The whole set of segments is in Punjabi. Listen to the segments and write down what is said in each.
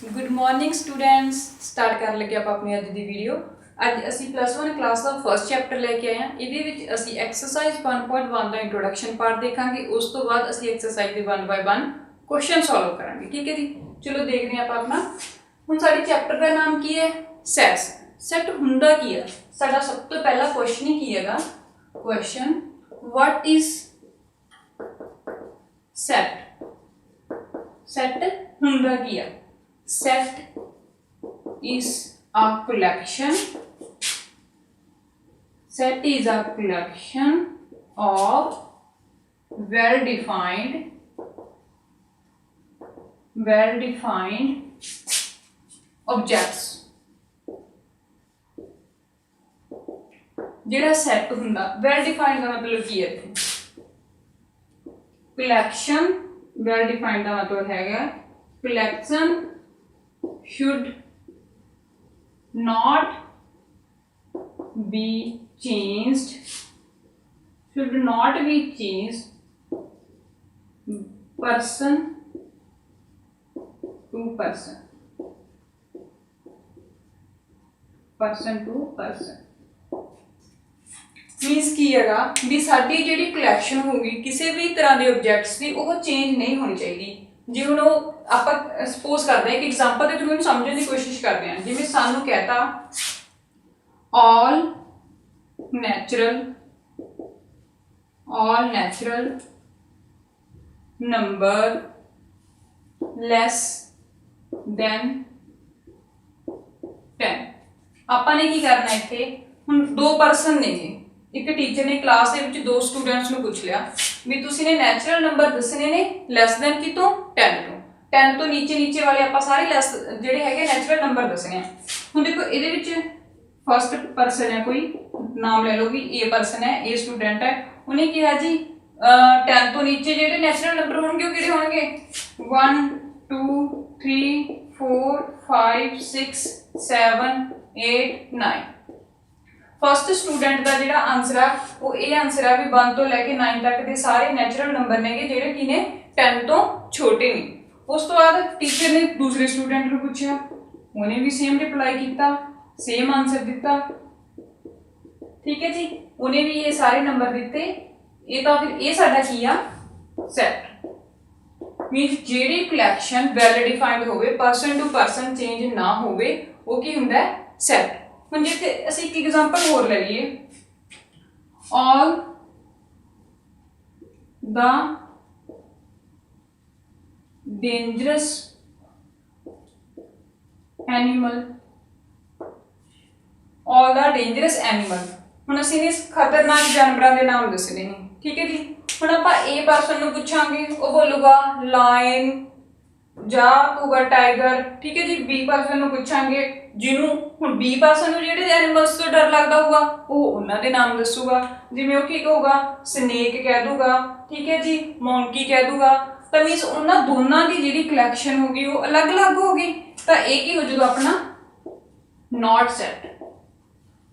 Good morning students. स्टार्ट कर लगे आप अपनी अज की वीडियो। अज असी +1 क्लास का फर्स्ट चैप्टर लैके आए हैं। ये असी एक्सरसाइज 1.1 का इंट्रोडक्शन पार्ट देखा। उस तो बाद असी एक्सरसाइज के 1 बाय 1 क्वेश्चन सॉल्व करेंगे। ठीक है जी, चलो देखते हैं आप अपना। हुण साडे चैप्टर का नाम की है सैट्स। सैट हुंदा की है, साडा सब तो पहला क्वेश्चन ही की है। Question what is set. Set हुंदा की है। Set is a collection. Set is a collection of well-defined objects. जिहड़ा set हुंदा well-defined का मतलब की है। collection well-defined का मतलब है collection should not be changed person to person मीनस की है भी साडी जिहड़ी कलैक्शन होगी किसी भी तरह के ऑब्जेक्ट्स की वो चेंज नहीं होनी चाहिए। जी हम आप सपोज करते हैं कि एग्जाम्पल के थ्रू समझने की कोशिश करते हैं। जिवें सानू कहता all natural number less than 10। आपने की करना इत्थे हुण दो परसन ने जी, एक टीचर ने क्लास के दो स्टूडेंट्स को पूछ लिया भी तुसी ने नैचुरल नंबर दसने ने लैस दैन की तो 10 तो नीचे वाले आप सारे लैस जिहड़े हैगे नैचुरल नंबर दसने हैं। हुण देखो इहदे विच फर्स्ट परसन है, कोई नाम ले लो भी ए परसन है, ए स्टूडेंट है। उन्हें कहा जी 10 तो नीचे जिहड़े नैचुरल नंबर होणगे वो किहड़े होणगे 1 2 3 4 5 6 7 8 9। फर्स्ट स्टूडेंट का जिहड़ा आंसर है वो ये आंसर है भी 1 तो लैके 9 तक के सारे नैचुरल नंबर ने जिहड़े कि ने 10 तो छोटे ने। उस तो बाद टीचर ने दूसरे स्टूडेंट को पूछा, उन्हें भी सेम रिप्लाई किया, सेम आंसर दिता। ठीक है जी, उन्हें भी ये सारे नंबर दिते। ये तो फिर ये साडा की आ सैट। मींस जिहड़ी कलैक्शन वैल डिफाइंड होवे, पर्सन टू पर्सन चेंज ना होवे, वो की हुंदा है सैट। हुण जे असीं एक एग्जांपल होर ले लईए, ऑल द डेंजरस एनिमल हुण असीं ने खतरनाक जानवरां दे नाम दसने ने। ठीक है जी, हुण आपां ए पर्सन नूं पुछांगे वो बोलूगा लायन जा होगा टाइगर। ठीक है जी, बी पर्सन नूं पुछांगे जिन्हों हुण बी पर्सन नूं जिहड़े एनिमल्स तो डर लगदा होगा वो उन्हां दे नाम दसूगा। जिवें वो की कहूगा स्नेक कह दूगा, ठीक है जी, मोंकी कह दूगा। तो मीनस उन्हां दोनों की जिहड़ी कलैक्शन होगी वो अलग अलग होगी। तो एक ही हो जाएगा अपना नॉट सैट।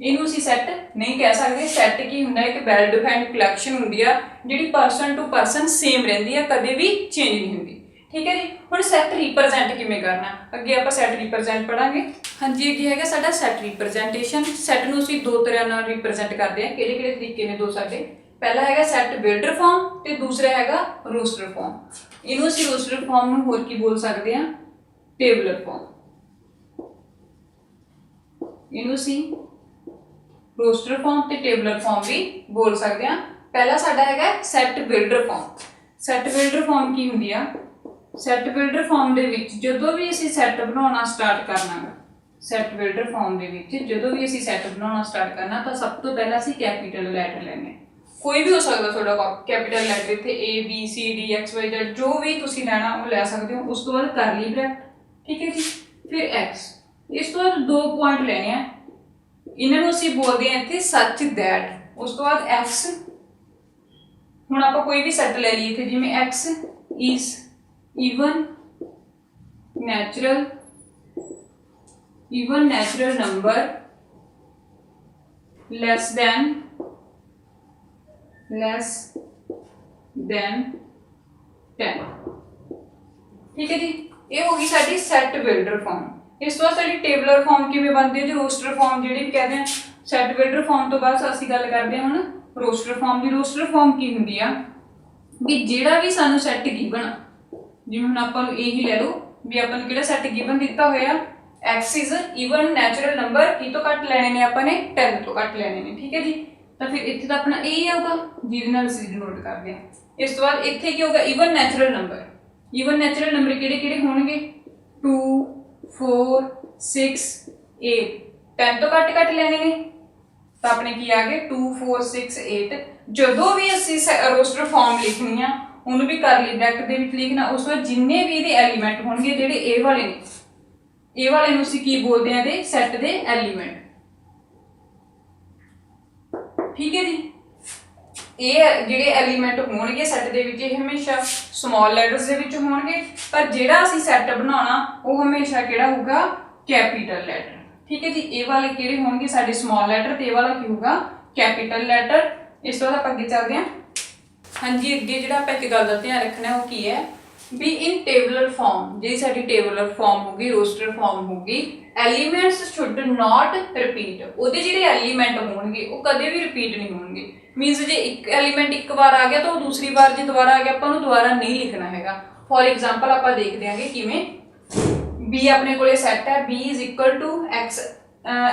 इनू असीं सैट नहीं कह सकते। सैट की हुंदा है कि वैल डिफाइंड कलैक्शन हुंदी है जिहड़ी पर्सन टू पर्सन सेम रहिंदी है, कदे भी चेंज नहीं हुंदी। ठीक है जी, हुण सैट रिप्रजेंट किवें करना अगे आपां सैट रिप्रजेंट पढ़ांगे। हाँ जी, अगे हैगा साडा सैट रिप्रजेंटेशन। सैट नूं असीं दो तरह नाल रिप्रजेंट करदे हां। किहड़े तरीके ने दो साडे, पहला हैगा सैट बिल्डर फॉर्म ते दूसरा हैगा रोस्टर फॉर्म। इनू असीं रोस्टर फॉर्म नूं होर की बोल सकदे हां, टेबलर फॉर्म। इनू असीं रोस्टर फॉर्म ते टेबलर फॉर्म भी बोल सकते हैं। पहला साडा हैगा set builder form. Set builder form की हुंदी आ, सैट बिल्डर फॉर्म दे विच जदों भी असीं सैट बनाउणा स्टार्ट करना है, सैट बिल्डर फॉर्म दे विच जदों भी असीं सैट बनाउणा स्टार्ट करना तो सब तो पहला असीं कैपीटल लैटर लैणे। कोई भी हो सकदा तुहाडा कैपीटल लैटर इत्थे A B C D X Y Z जो भी तुसीं लैणा वो लै सकदे हो। उस तो बाद करली ब्रैकेट, ठीक है जी, फिर एक्स। इस तो बाद दो पॉइंट लैणे आ, इन्हां नूं असीं बोलदे हां इत्थे सच दैट। उस तो बाद एक्स, हुण आपां कोई भी सैट ले लईए इत्थे जिवें x is even natural number less than 10। ठीक है जी, ਇਹ ਹੋ ਗਈ ਸਾਡੀ ਸੈਟ ਬਿਲਡਰ ਫਾਰਮ। ਇਸ ਤੋਂ ਬਾਅਦ ਸਾਡੀ ਟੇਬਲਰ ਫਾਰਮ ਕਿਵੇਂ ਬਣਦੀ ਹੈ ਜੀ, ਰੋਸਟਰ ਫਾਰਮ ਜਿਹੜੀ ਵੀ ਕਹਿੰਦੇ ਆ। ਸੈਟ ਬਿਲਡਰ ਫਾਰਮ ਤੋਂ ਬਾਅਦ ਅਸੀਂ ਗੱਲ ਕਰਦੇ ਹਾਂ ਹੁਣ ਰੋਸਟਰ ਫਾਰਮ ਦੀ। ਰੋਸਟਰ ਫਾਰਮ ਕੀ ਹੁੰਦੀ ਆ ਵੀ ਜਿਹੜਾ ਵੀ ਸਾਨੂੰ ਸੈੱਟ ਗਿਵਨ, ਜਿਵੇਂ ਹੁਣ ਆਪਾਂ ਨੂੰ ਇਹੀ ਲੈ ਲਓ ਵੀ ਆਪਾਂ ਨੂੰ ਕਿਹੜਾ ਸੈੱਟ ਗਿਵਨ ਦਿੱਤਾ ਹੋਇਆ, x is even natural number, ਕੀ ਤੋਂ ਘੱਟ ਲੈਣੇ ਨੇ ਆਪਾਂ ਨੇ 10 ਤੋਂ ਘੱਟ ਲੈਣੇ ਨੇ, ਠੀਕ ਹੈ ਜੀ। ਤਾਂ ਫਿਰ ਇੱਥੇ ਤਾਂ ਆਪਣਾ ਇਹ ਹੀ ਆਊਗਾ ਜਿਹਦੇ ਨਾਲ ਅਸੀਂ ਡਿਨੋਟ ਕਰਦੇ ਹਾਂ। ਇਸ ਤੋਂ ਬਾਅਦ ਇੱਥੇ ਕੀ ਹੋਊਗਾ, even natural number. Even natural number ਕਿਹੜੇ ਕਿਹੜੇ ਹੋਣਗੇ, 2 4 6 8, 10 ਤੋਂ ਘੱਟ ਲੈਣੇ ਨੇ ਤਾਂ ਆਪਣੇ ਕੀ ਆ ਗਏ 2 4 6 8। ਜਦੋਂ ਵੀ ਅਸੀਂ ਰੋਸਟਰ ਫਾਰਮ ਲਿਖਣੀ ਆ ਉਹਨੂੰ ਵੀ ਕਰਲੀ ਬ੍ਰੈਕਟ ਦੇ ਵਿੱਚ ਲਿਖਣਾ। ਉਸ ਤੋਂ ਬਾਅਦ ਜਿੰਨੇ ਵੀ ਇਹਦੇ ਐਲੀਮੈਂਟ ਹੋਣਗੇ ਜਿਹੜੇ ਇਹ ਵਾਲੇ ਨੇ, ਇਹ ਵਾਲੇ ਨੂੰ ਅਸੀਂ ਕੀ ਬੋਲਦੇ ਆ, ਇਹਦੇ ਸੈੱਟ ਦੇ ਐਲੀਮੈਂਟ, ਠੀਕ ਹੈ ਜੀ। ਇਹ ਜਿਹੜੇ ਐਲੀਮੈਂਟ ਹੋਣਗੇ ਸੈੱਟ ਦੇ ਵਿੱਚ ਇਹ ਹਮੇਸ਼ਾ ਸਮਾਲ ਲੈਟਰਸ ਦੇ ਵਿੱਚ ਹੋਣਗੇ, ਪਰ ਜਿਹੜਾ ਅਸੀਂ ਸੈੱਟ ਬਣਾਉਣਾ ਉਹ ਹਮੇਸ਼ਾ ਕਿਹੜਾ ਹੋਊਗਾ, ਕੈਪੀਟਲ ਲੈਟਰ, ਠੀਕ ਹੈ ਜੀ। ਇਹ ਵਾਲੇ ਕਿਹੜੇ ਹੋਣਗੇ ਸਾਡੇ ਸਮਾਲ ਲੈਟਰ ਤੇ ਇਹ ਵਾਲਾ ਕੀ ਹੋਊਗਾ, ਕੈਪੀਟਲ ਲੈਟਰ। ਇਸ ਤੋਂ ਬਾਅਦ ਆਪਾਂ ਅੱਗੇ ਚੱਲਦੇ ਹਾਂ। ਹਾਂਜੀ, ਅੱਗੇ ਜਿਹੜਾ ਆਪਾਂ ਇੱਕ ਗੱਲ ਦਾ ਧਿਆਨ ਰੱਖਣਾ ਉਹ ਕੀ ਹੈ ਵੀ ਇਨ ਟੇਬਲਰ ਫਾਰਮ, ਜਿਹੜੀ ਸਾਡੀ ਟੇਬਲਰ ਫਾਰਮ ਹੋਗੀ, ਰੋਸਟਰ ਫਾਰਮ ਹੋਗੀ, ਐਲੀਮੈਂਟਸ ਸ਼ੁੱਡ ਨਾਟ ਰਿਪੀਟ। ਉਹਦੇ ਜਿਹੜੇ ਐਲੀਮੈਂਟ ਹੋਣਗੇ ਉਹ ਕਦੇ ਵੀ ਰਿਪੀਟ ਨਹੀਂ ਹੋਣਗੇ। ਮੀਨਸ ਜੇ ਇੱਕ ਐਲੀਮੈਂਟ ਇੱਕ ਵਾਰ ਆ ਗਿਆ ਤਾਂ ਉਹ ਦੂਸਰੀ ਵਾਰ ਜੇ ਦੁਬਾਰਾ ਆ ਗਿਆ ਆਪਾਂ ਉਹਨੂੰ ਦੁਬਾਰਾ ਨਹੀਂ ਲਿਖਣਾ ਹੈਗਾ। ਫੋਰ ਐਗਜ਼ਾਮਪਲ ਆਪਾਂ ਦੇਖਦੇ ਹਾਂਗੇ ਕਿਵੇਂ। b ਆਪਣੇ ਕੋਲੇ ਸੈੱਟ ਹੈ, b is equal to x,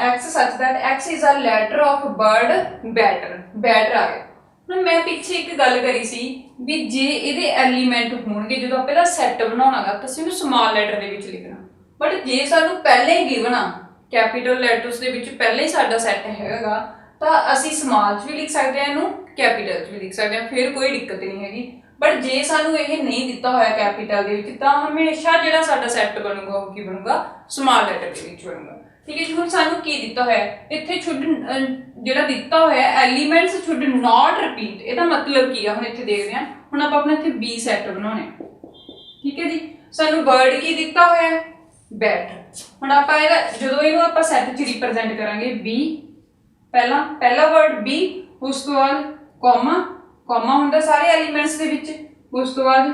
x such that x is a letter of bird better, better ਆ ਗਿਆ। ਹੁਣ ਮੈਂ ਪਿੱਛੇ ਇੱਕ ਗੱਲ ਕਰੀ ਸੀ ਵੀ ਜੇ ਇਹਦੇ ਐਲੀਮੈਂਟ ਹੋਣਗੇ, ਜਦੋਂ ਆਪਾਂ ਪਹਿਲਾਂ ਸੈੱਟ ਬਣਾਉਣਾਗਾ ਤਾਂ ਅਸੀਂ ਉਹਨੂੰ ਸਮਾਲ ਲੈਟਰ ਦੇ ਵਿੱਚ ਲਿਖਣਾ, ਬਟ ਜੇ ਸਾਨੂੰ ਪਹਿਲੇ ਹੀ ਗਿਵਨ ਆ ਕੈਪੀਟਲ ਲੈਟਰਸ ਦੇ ਵਿੱਚ ਪਹਿਲੇ ਹੀ ਸਾਡਾ ਸੈੱਟ ਹੈਗਾ ਤਾਂ ਅਸੀਂ ਸਮਾਲ 'ਚ ਵੀ ਲਿਖ ਸਕਦੇ ਹਾਂ ਇਹਨੂੰ, ਕੈਪੀਟਲ 'ਚ ਵੀ ਲਿਖ ਸਕਦੇ ਹਾਂ, ਫਿਰ ਕੋਈ ਦਿੱਕਤ ਨਹੀਂ ਹੈਗੀ। ਬਟ ਜੇ ਸਾਨੂੰ ਇਹ ਨਹੀਂ ਦਿੱਤਾ ਹੋਇਆ ਕੈਪੀਟਲ ਦੇ ਵਿੱਚ ਤਾਂ ਹਮੇਸ਼ਾ ਜਿਹੜਾ ਸਾਡਾ ਸੈੱਟ ਬਣੂਗਾ ਉਹ ਕੀ ਬਣੂਗਾ, ਸਮਾਲ ਲੈਟਰ ਦੇ ਵਿੱਚ ਬਣੂਗਾ, ਠੀਕ ਹੈ ਜੀ। ਹੁਣ ਸਾਨੂੰ ਕੀ ਦਿੱਤਾ ਹੋਇਆ ਇੱਥੇ, ਸ਼ੁੱਡ ਜਿਹੜਾ ਦਿੱਤਾ ਹੋਇਆ ਐਲੀਮੈਂਟਸ ਸ਼ੁੱਡ ਨਾਟ ਰਿਪੀਟ, ਇਹਦਾ ਮਤਲਬ ਕੀ ਆ ਹੁਣ ਇੱਥੇ ਦੇਖਦੇ ਹਾਂ। ਹੁਣ ਆਪਾਂ ਆਪਣਾ ਇੱਥੇ b ਸੈੱਟ ਬਣਾਉਣੇ, ਠੀਕ ਹੈ ਜੀ। ਸਾਨੂੰ ਵਰਡ ਕੀ ਦਿੱਤਾ ਹੋਇਆ, ਬੈਟ। ਹੁਣ ਆਪਾਂ ਇਹਦਾ ਜਦੋਂ ਇਹਨੂੰ ਆਪਾਂ ਸੈੱਟ 'ਚ ਰਿਪਰੈਜ਼ੈਂਟ ਕਰਾਂਗੇ b, ਪਹਿਲਾ ਵਰਡ b, ਉਸ ਤੋਂ ਬਾਅਦ ਕੋਮਾ, ਕੋਮਾ ਹੁੰਦਾ ਸਾਰੇ ਐਲੀਮੈਂਟਸ ਦੇ ਵਿੱਚ, ਉਸ ਤੋਂ ਬਾਅਦ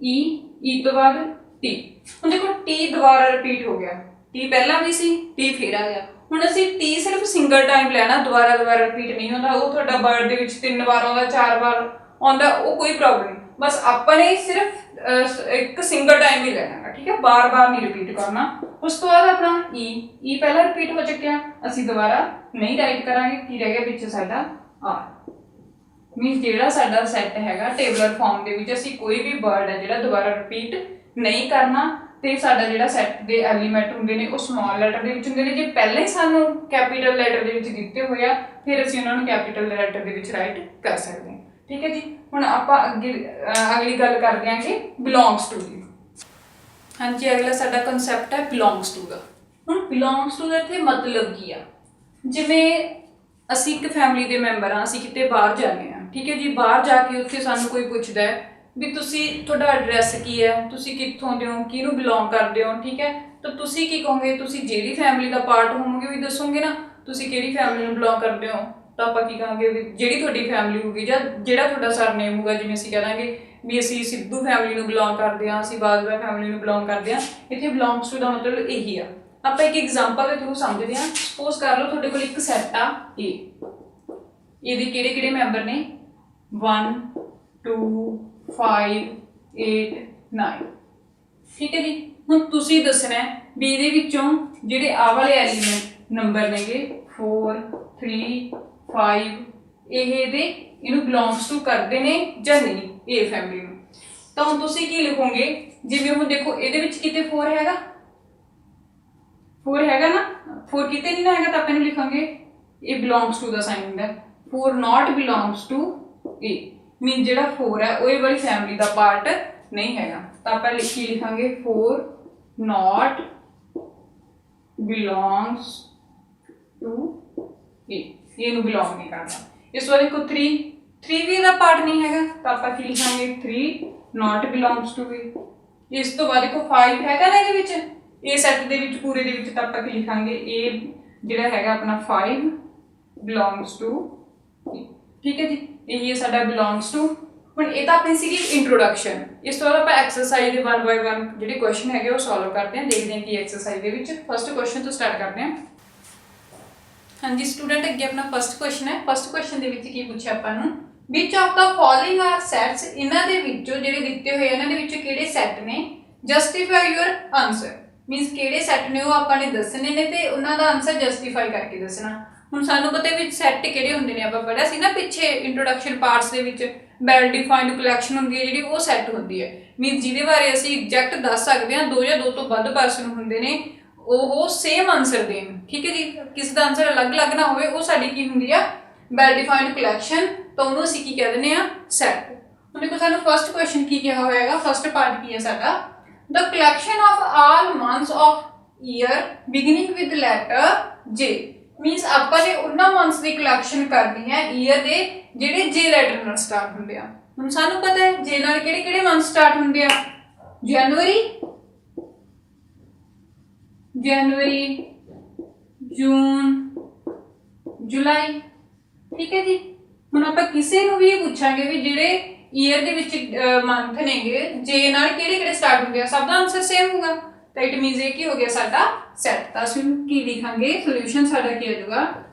e ਤੋਂ ਬਾਅਦ t। ਹੁਣ ਦੇਖੋ t ਦੁਬਾਰਾ ਰਿਪੀਟ ਹੋ ਗਿਆ, t ਪਹਿਲਾਂ ਵੀ ਸੀ, t ਫਿਰ ਆ ਗਿਆ। ਹੁਣ ਅਸੀਂ t ਸਿਰਫ ਸਿੰਗਲ ਟਾਈਮ ਲੈਣਾ, ਦੁਬਾਰਾ ਰਿਪੀਟ ਨਹੀਂ ਹੁੰਦਾ। ਉਹ ਤੁਹਾਡਾ ਵਰਡ ਦੇ ਵਿੱਚ 3 ਵਾਰ ਆਉਂਦਾ, 4 ਵਾਰ ਆਉਂਦਾ, ਉਹ ਕੋਈ ਪ੍ਰੋਬਲਮ ਨਹੀਂ। ਬਸ ਆਪਾਂ ਨੇ ਸਿਰਫ ਇੱਕ ਸਿੰਗਲ ਟਾਈਮ ਹੀ ਲੈਣਾ, ਠੀਕ ਹੈ, ਬਾਰ-ਬਾਰ ਨਹੀਂ ਰਿਪੀਟ ਕਰਨਾ। ਉਸ ਤੋਂ ਬਾਅਦ ਆਪਣਾ e ਪਹਿਲਾਂ ਰਿਪੀਟ ਹੋ ਚੁੱਕਿਆ, ਅਸੀਂ ਦੁਬਾਰਾ ਨਹੀਂ ਰਾਈਟ ਕਰਾਂਗੇ। ਕੀ ਰਹਿ ਗਿਆ ਵਿੱਚ ਸਾਡਾ r। ਮੀਨਸ ਜਿਹੜਾ ਸਾਡਾ ਸੈੱਟ ਹੈਗਾ ਟੇਬਲਰ ਫਾਰਮ ਦੇ ਵਿੱਚ ਅਸੀਂ ਕੋਈ ਵੀ ਵਰਡ ਹੈ ਜਿਹੜਾ ਦੁਬਾਰਾ ਰਿਪੀਟ ਨਹੀਂ ਕਰਨਾ, ਤੇ ਸਾਡਾ ਜਿਹੜਾ ਸੈੱਟ ਦੇ ਐਲੀਮੈਂਟ ਹੁੰਦੇ ਨੇ ਉਹ ਸਮਾਲ ਲੈਟਰ ਦੇ ਵਿੱਚ ਹੁੰਦੇ ਨੇ। ਜੇ ਪਹਿਲਾਂ ਹੀ ਸਾਨੂੰ ਕੈਪੀਟਲ ਲੈਟਰ ਦੇ ਵਿੱਚ ਦਿੱਤੇ ਹੋਏ ਆ ਫਿਰ ਅਸੀਂ ਉਹਨਾਂ ਨੂੰ ਕੈਪੀਟਲ ਲੈਟਰ ਦੇ ਵਿੱਚ ਰਾਈਟ ਕਰ ਸਕਦੇ ਹਾਂ, ਠੀਕ ਹੈ ਜੀ। ਹੁਣ ਆਪਾਂ ਅਗਲੀ ਗੱਲ ਕਰਦੇ ਹਾਂ ਕਿ ਬਿਲੋਂਗਸ ਟੂ ਦੀ। ਹਾਂਜੀ, ਅਗਲਾ ਸਾਡਾ ਕਨਸੈਪਟ ਹੈ ਬਿਲੋਂਗਸ ਟੂ ਦਾ। ਹੁਣ ਬਿਲੋਂਗਸ ਟੂ ਦਾ ਇੱਥੇ ਮਤਲਬ ਕੀ ਆ, ਜਿਵੇਂ ਅਸੀਂ ਇੱਕ ਫੈਮਿਲੀ ਦੇ ਮੈਂਬਰ ਹਾਂ, ਅਸੀਂ ਕਿਤੇ ਬਾਹਰ ਜਾਂਦੇ ਹਾਂ, ਠੀਕ ਹੈ ਜੀ। ਬਾਹਰ ਜਾ ਕੇ ਉੱਥੇ ਸਾਨੂੰ ਕੋਈ ਪੁੱਛਦਾ ਹੈ ਵੀ ਤੁਸੀਂ, ਤੁਹਾਡਾ ਐਡਰੈਸ ਕੀ ਹੈ, ਤੁਸੀਂ ਕਿੱਥੋਂ ਦੇ ਹੋ, ਕਿਹਨੂੰ ਬਿਲੋਂਗ ਕਰਦੇ ਹੋ, ਠੀਕ ਹੈ। ਤਾਂ ਤੁਸੀਂ ਕੀ ਕਹੋਗੇ, ਤੁਸੀਂ ਜਿਹੜੀ ਫੈਮਿਲੀ ਦਾ ਪਾਰਟ ਹੋਵੋਗੇ ਉਹੀ ਦੱਸੋਗੇ ਨਾ, ਤੁਸੀਂ ਕਿਹੜੀ ਫੈਮਿਲੀ ਨੂੰ ਬਿਲੋਂਗ ਕਰਦੇ ਹੋ। ਤਾਂ ਆਪਾਂ ਕੀ ਕਹਾਂਗੇ ਵੀ ਜਿਹੜੀ ਤੁਹਾਡੀ ਫੈਮਿਲੀ ਹੋਊਗੀ ਜਾਂ ਜਿਹੜਾ ਤੁਹਾਡਾ ਸਰਨੇਮ ਹੋਊਗਾ, ਜਿਵੇਂ ਅਸੀਂ ਕਹਿ ਦਾਂਗੇ ਵੀ ਅਸੀਂ ਸਿੱਧੂ ਫੈਮਿਲੀ ਨੂੰ ਬਿਲੋਂਗ ਕਰਦੇ ਹਾਂ, ਅਸੀਂ ਬਾਜਵਾ ਫੈਮਿਲੀ ਨੂੰ ਬਿਲੋਂਗ ਕਰਦੇ ਹਾਂ। ਇੱਥੇ ਬਿਲੋਂਗਸ ਟੂ ਦਾ ਮਤਲਬ ਇਹੀ ਆ। ਆਪਾਂ ਇੱਕ ਐਗਜ਼ਾਮਪਲ ਦੇ ਥਰੂ ਸਮਝਦੇ ਹਾਂ। ਸਪੋਜ਼ ਕਰ ਲਓ ਤੁਹਾਡੇ ਕੋਲ ਇੱਕ ਸੈੱਟ ਆ A, ਇਹਦੇ ਕਿਹੜੇ ਕਿਹੜੇ ਮੈਂਬਰ ਨੇ 1 2 5 8 9, ਠੀਕ ਹੈ ਜੀ। ਹੁਣ ਤੁਸੀਂ ਦੱਸਣਾ ਵੀ ਇਹਦੇ ਵਿੱਚੋਂ ਜਿਹੜੇ ਆਹ ਵਾਲੇ ਐਲੀਮੈਂਟ ਨੰਬਰ ਨੇਗੇ 4 3 5 ਇਹਨੂੰ ਬਿਲੋਂਗਸ ਟੂ ਕਰਦੇ ਨੇ ਜਾਂ ਨਹੀਂ ਇਹ ਫੈਮਿਲੀ ਨੂੰ। ਤਾਂ ਹੁਣ ਤੁਸੀਂ ਕੀ ਲਿਖੋਗੇ, ਜਿਵੇਂ ਹੁਣ ਦੇਖੋ ਇਹਦੇ ਵਿੱਚ ਕਿਤੇ 4 ਹੈਗਾ, 4 ਹੈਗਾ ਨਾ, 4 ਕਿਤੇ ਨਹੀਂ ਨਾ ਹੈਗਾ ਤਾਂ ਆਪਾਂ ਇਹਨੂੰ ਲਿਖਾਂਗੇ ਇਹ ਬਿਲੋਂਗਸ ਟੂ ਦਾ ਸਾਈਨ ਹੁੰਦਾ। 4 ਨਾਟ ਬਿਲੋਂਗਸ ਟੂ A, ਮੀਨ ਜਿਹੜਾ 4 ਹੈ ਉਹ ਇਹ ਵਾਲੀ ਫੈਮਿਲੀ ਦਾ ਪਾਰਟ ਨਹੀਂ ਹੈਗਾ। ਤਾਂ ਆਪਾਂ ਕੀ ਲਿਖਾਂਗੇ 4 ਨਾਟ ਬਿਲੋਂਗਸ ਟੂ A, ਇਹਨੂੰ ਬਿਲੋਂਗ ਨਹੀਂ ਕਰਦਾ। ਇਸ ਵਾਰ ਦੇਖੋ 3 ਵੀ ਇਹਦਾ ਪਾਰਟ ਨਹੀਂ ਹੈਗਾ ਤਾਂ ਆਪਾਂ ਕੀ ਲਿਖਾਂਗੇ 3 ਨਾਟ ਬਿਲੋਂਗਸ ਟੂ A। ਇਸ ਤੋਂ ਬਾਅਦ ਦੇਖੋ 5 ਹੈਗਾ ਨਾ ਇਹਦੇ ਵਿੱਚ, ਇਹ ਸੈੱਟ ਦੇ ਵਿੱਚ ਪੂਰੇ ਦੇ ਵਿੱਚ, ਤਾਂ ਆਪਾਂ ਕੀ ਲਿਖਾਂਗੇ ਇਹ ਜਿਹੜਾ ਹੈਗਾ ਆਪਣਾ 5 ਬਿਲੋਂਗਸ ਟੂ A, ਠੀਕ ਹੈ ਜੀ। ਇਹ ਸਾਡਾ ਬਿਲੋਂਗਸ ਟੂ ਹੁਣ ਇਹ ਤਾਂ ਆਪਣੀ ਸੀਗੀ ਇੰਟਰੋਡਕਸ਼ਨ। ਇਸ ਤੋਂ ਬਾਅਦ ਆਪਾਂ ਐਕਸਰਸਾਈਜ਼ ਦੇ 1 ਬਾਈ 1 ਜਿਹੜੇ ਕੁਐਸਚਨ ਹੈਗੇ ਉਹ ਸੋਲਵ ਕਰਦੇ ਹਾਂ, ਦੇਖਦੇ ਹਾਂ ਕਿ ਐਕਸਰਸਾਈਜ਼ ਦੇ ਵਿੱਚ ਫਸਟ ਕੁਐਸਚਨ ਤੋਂ ਸਟਾਰਟ ਕਰਦੇ ਹਾਂ। ਹਾਂਜੀ ਸਟੂਡੈਂਟ, ਅੱਗੇ ਆਪਣਾ ਫਸਟ ਕੁਐਸਚਨ ਹੈ। ਫਸਟ ਕੁਐਸਚਨ ਦੇ ਵਿੱਚ ਕੀ ਪੁੱਛਿਆ ਆਪਾਂ ਨੂੰ, which of the following are sets, ਇਹਨਾਂ ਦੇ ਵਿੱਚੋਂ ਜਿਹੜੇ ਦਿੱਤੇ ਹੋਏ ਇਹਨਾਂ ਦੇ ਵਿੱਚੋਂ ਕਿਹੜੇ ਸੈੱਟ ਨੇ, ਜਸਟੀਫਾਈ ਯੂਅਰ ਆਨਸਰ, ਮੀਨਸ ਕਿਹੜੇ ਸੈੱਟ ਨੇ ਉਹ ਆਪਾਂ ਨੇ ਦੱਸਣੇ ਨੇ ਤੇ ਉਹਨਾਂ ਦਾ ਆਨਸਰ ਜਸਟੀਫਾਈ ਕਰਕੇ ਦੱਸਣਾ। ਹੁਣ ਸਾਨੂੰ ਪਤਾ ਵੀ ਸੈੱਟ ਕਿਹੜੇ ਹੁੰਦੇ ਨੇ, ਆਪਾਂ ਪੜਿਆ ਸੀ ਨਾ ਪਿੱਛੇ ਇੰਟਰੋਡਕਸ਼ਨ ਪਾਰਟਸ ਦੇ ਵਿੱਚ, ਵੈਲ ਡਿਫਾਈਨਡ ਕਲੈਕਸ਼ਨ ਹੁੰਦੀ ਹੈ ਜਿਹੜੀ, ਉਹ ਸੈੱਟ ਹੁੰਦੀ ਹੈ ਮੀਨਸ ਜਿਹਦੇ ਬਾਰੇ ਅਸੀਂ ਐਗਜ਼ੈਕਟ ਦੱਸ ਸਕਦੇ ਹਾਂ 2 ਜਾਂ 2 ਤੋਂ ਵੱਧ ਪਰਸਨ ਹੁੰਦੇ ਨੇ ਉਹ ਸੇਮ ਆਨਸਰ ਦੇਣ, ਠੀਕ ਹੈ ਜੀ, ਕਿਸੇ ਦਾ ਆਨਸਰ ਅਲੱਗ-ਅਲੱਗ ਨਾ ਹੋਵੇ, ਉਹ ਸਾਡੀ ਕੀ ਹੁੰਦੀ ਆ, ਵੈਲ ਡਿਫਾਈਨਡ ਕਲੈਕਸ਼ਨ, ਤਾਂ ਉਹਨੂੰ ਅਸੀਂ ਕੀ ਕਹਿ ਦਿੰਦੇ ਆ, ਸੈੱਟ। ਹੁਣ ਦੇਖੋ ਸਾਨੂੰ ਫਸਟ ਕੁਐਸਚਨ ਕੀ ਕਿਹਾ ਹੋਏਗਾ, ਫਸਟ ਪਾਰਟ ਕੀ ਹੈ ਸਾਡਾ, the collection of all months of year beginning with letter J, means ਆਪਾਂ ਨੇ ਉਹਨਾਂ ਮੰਥਸ ਦੀ ਕਲੈਕਸ਼ਨ ਕਰਨੀ ਹੈ ਈਅਰ ਦੇ ਜਿਹੜੇ ਜੇ ਲੈਟਰ ਨਾਲ ਸਟਾਰਟ ਹੁੰਦੇ ਆ। ਹੁਣ ਸਾਨੂੰ ਪਤਾ ਹੈ ਜੇ ਨਾਲ ਕਿਹੜੇ ਕਿਹੜੇ ਮੰਥ ਸਟਾਰਟ ਹੁੰਦੇ ਆ, ਜਨਵਰੀ, ਜੂਨ, ਜੁਲਾਈ, ਠੀਕ ਹੈ ਜੀ। ਹੁਣ ਆਪਾਂ ਕਿਸੇ ਨੂੰ ਵੀ ਇਹ ਪੁੱਛਾਂਗੇ ਵੀ ਜਿਹੜੇ ਈਅਰ ਦੇ ਵਿੱਚ ਮੰਥ ਨੇਗੇ ਜੇ ਨਾਲ ਕਿਹੜੇ ਕਿਹੜੇ ਸਟਾਰਟ ਹੁੰਦੇ ਆ, ਸਭ ਦਾ ਆਨਸਰ ਸੇਮ ਹੋਊਗਾ, ਤਾਂ ਇਟ ਮੀਨਸ ਇਹ ਕੀ ਹੋ ਗਿਆ ਸਾਡਾ ਸੈੱਟ। ਤਾਂ ਅਸੀਂ ਕੀ ਲਿਖਾਂਗੇ, ਸੋਲੂਸ਼ਨ ਸਾਡਾ ਕੀ ਆ ਜਾਊਗਾ,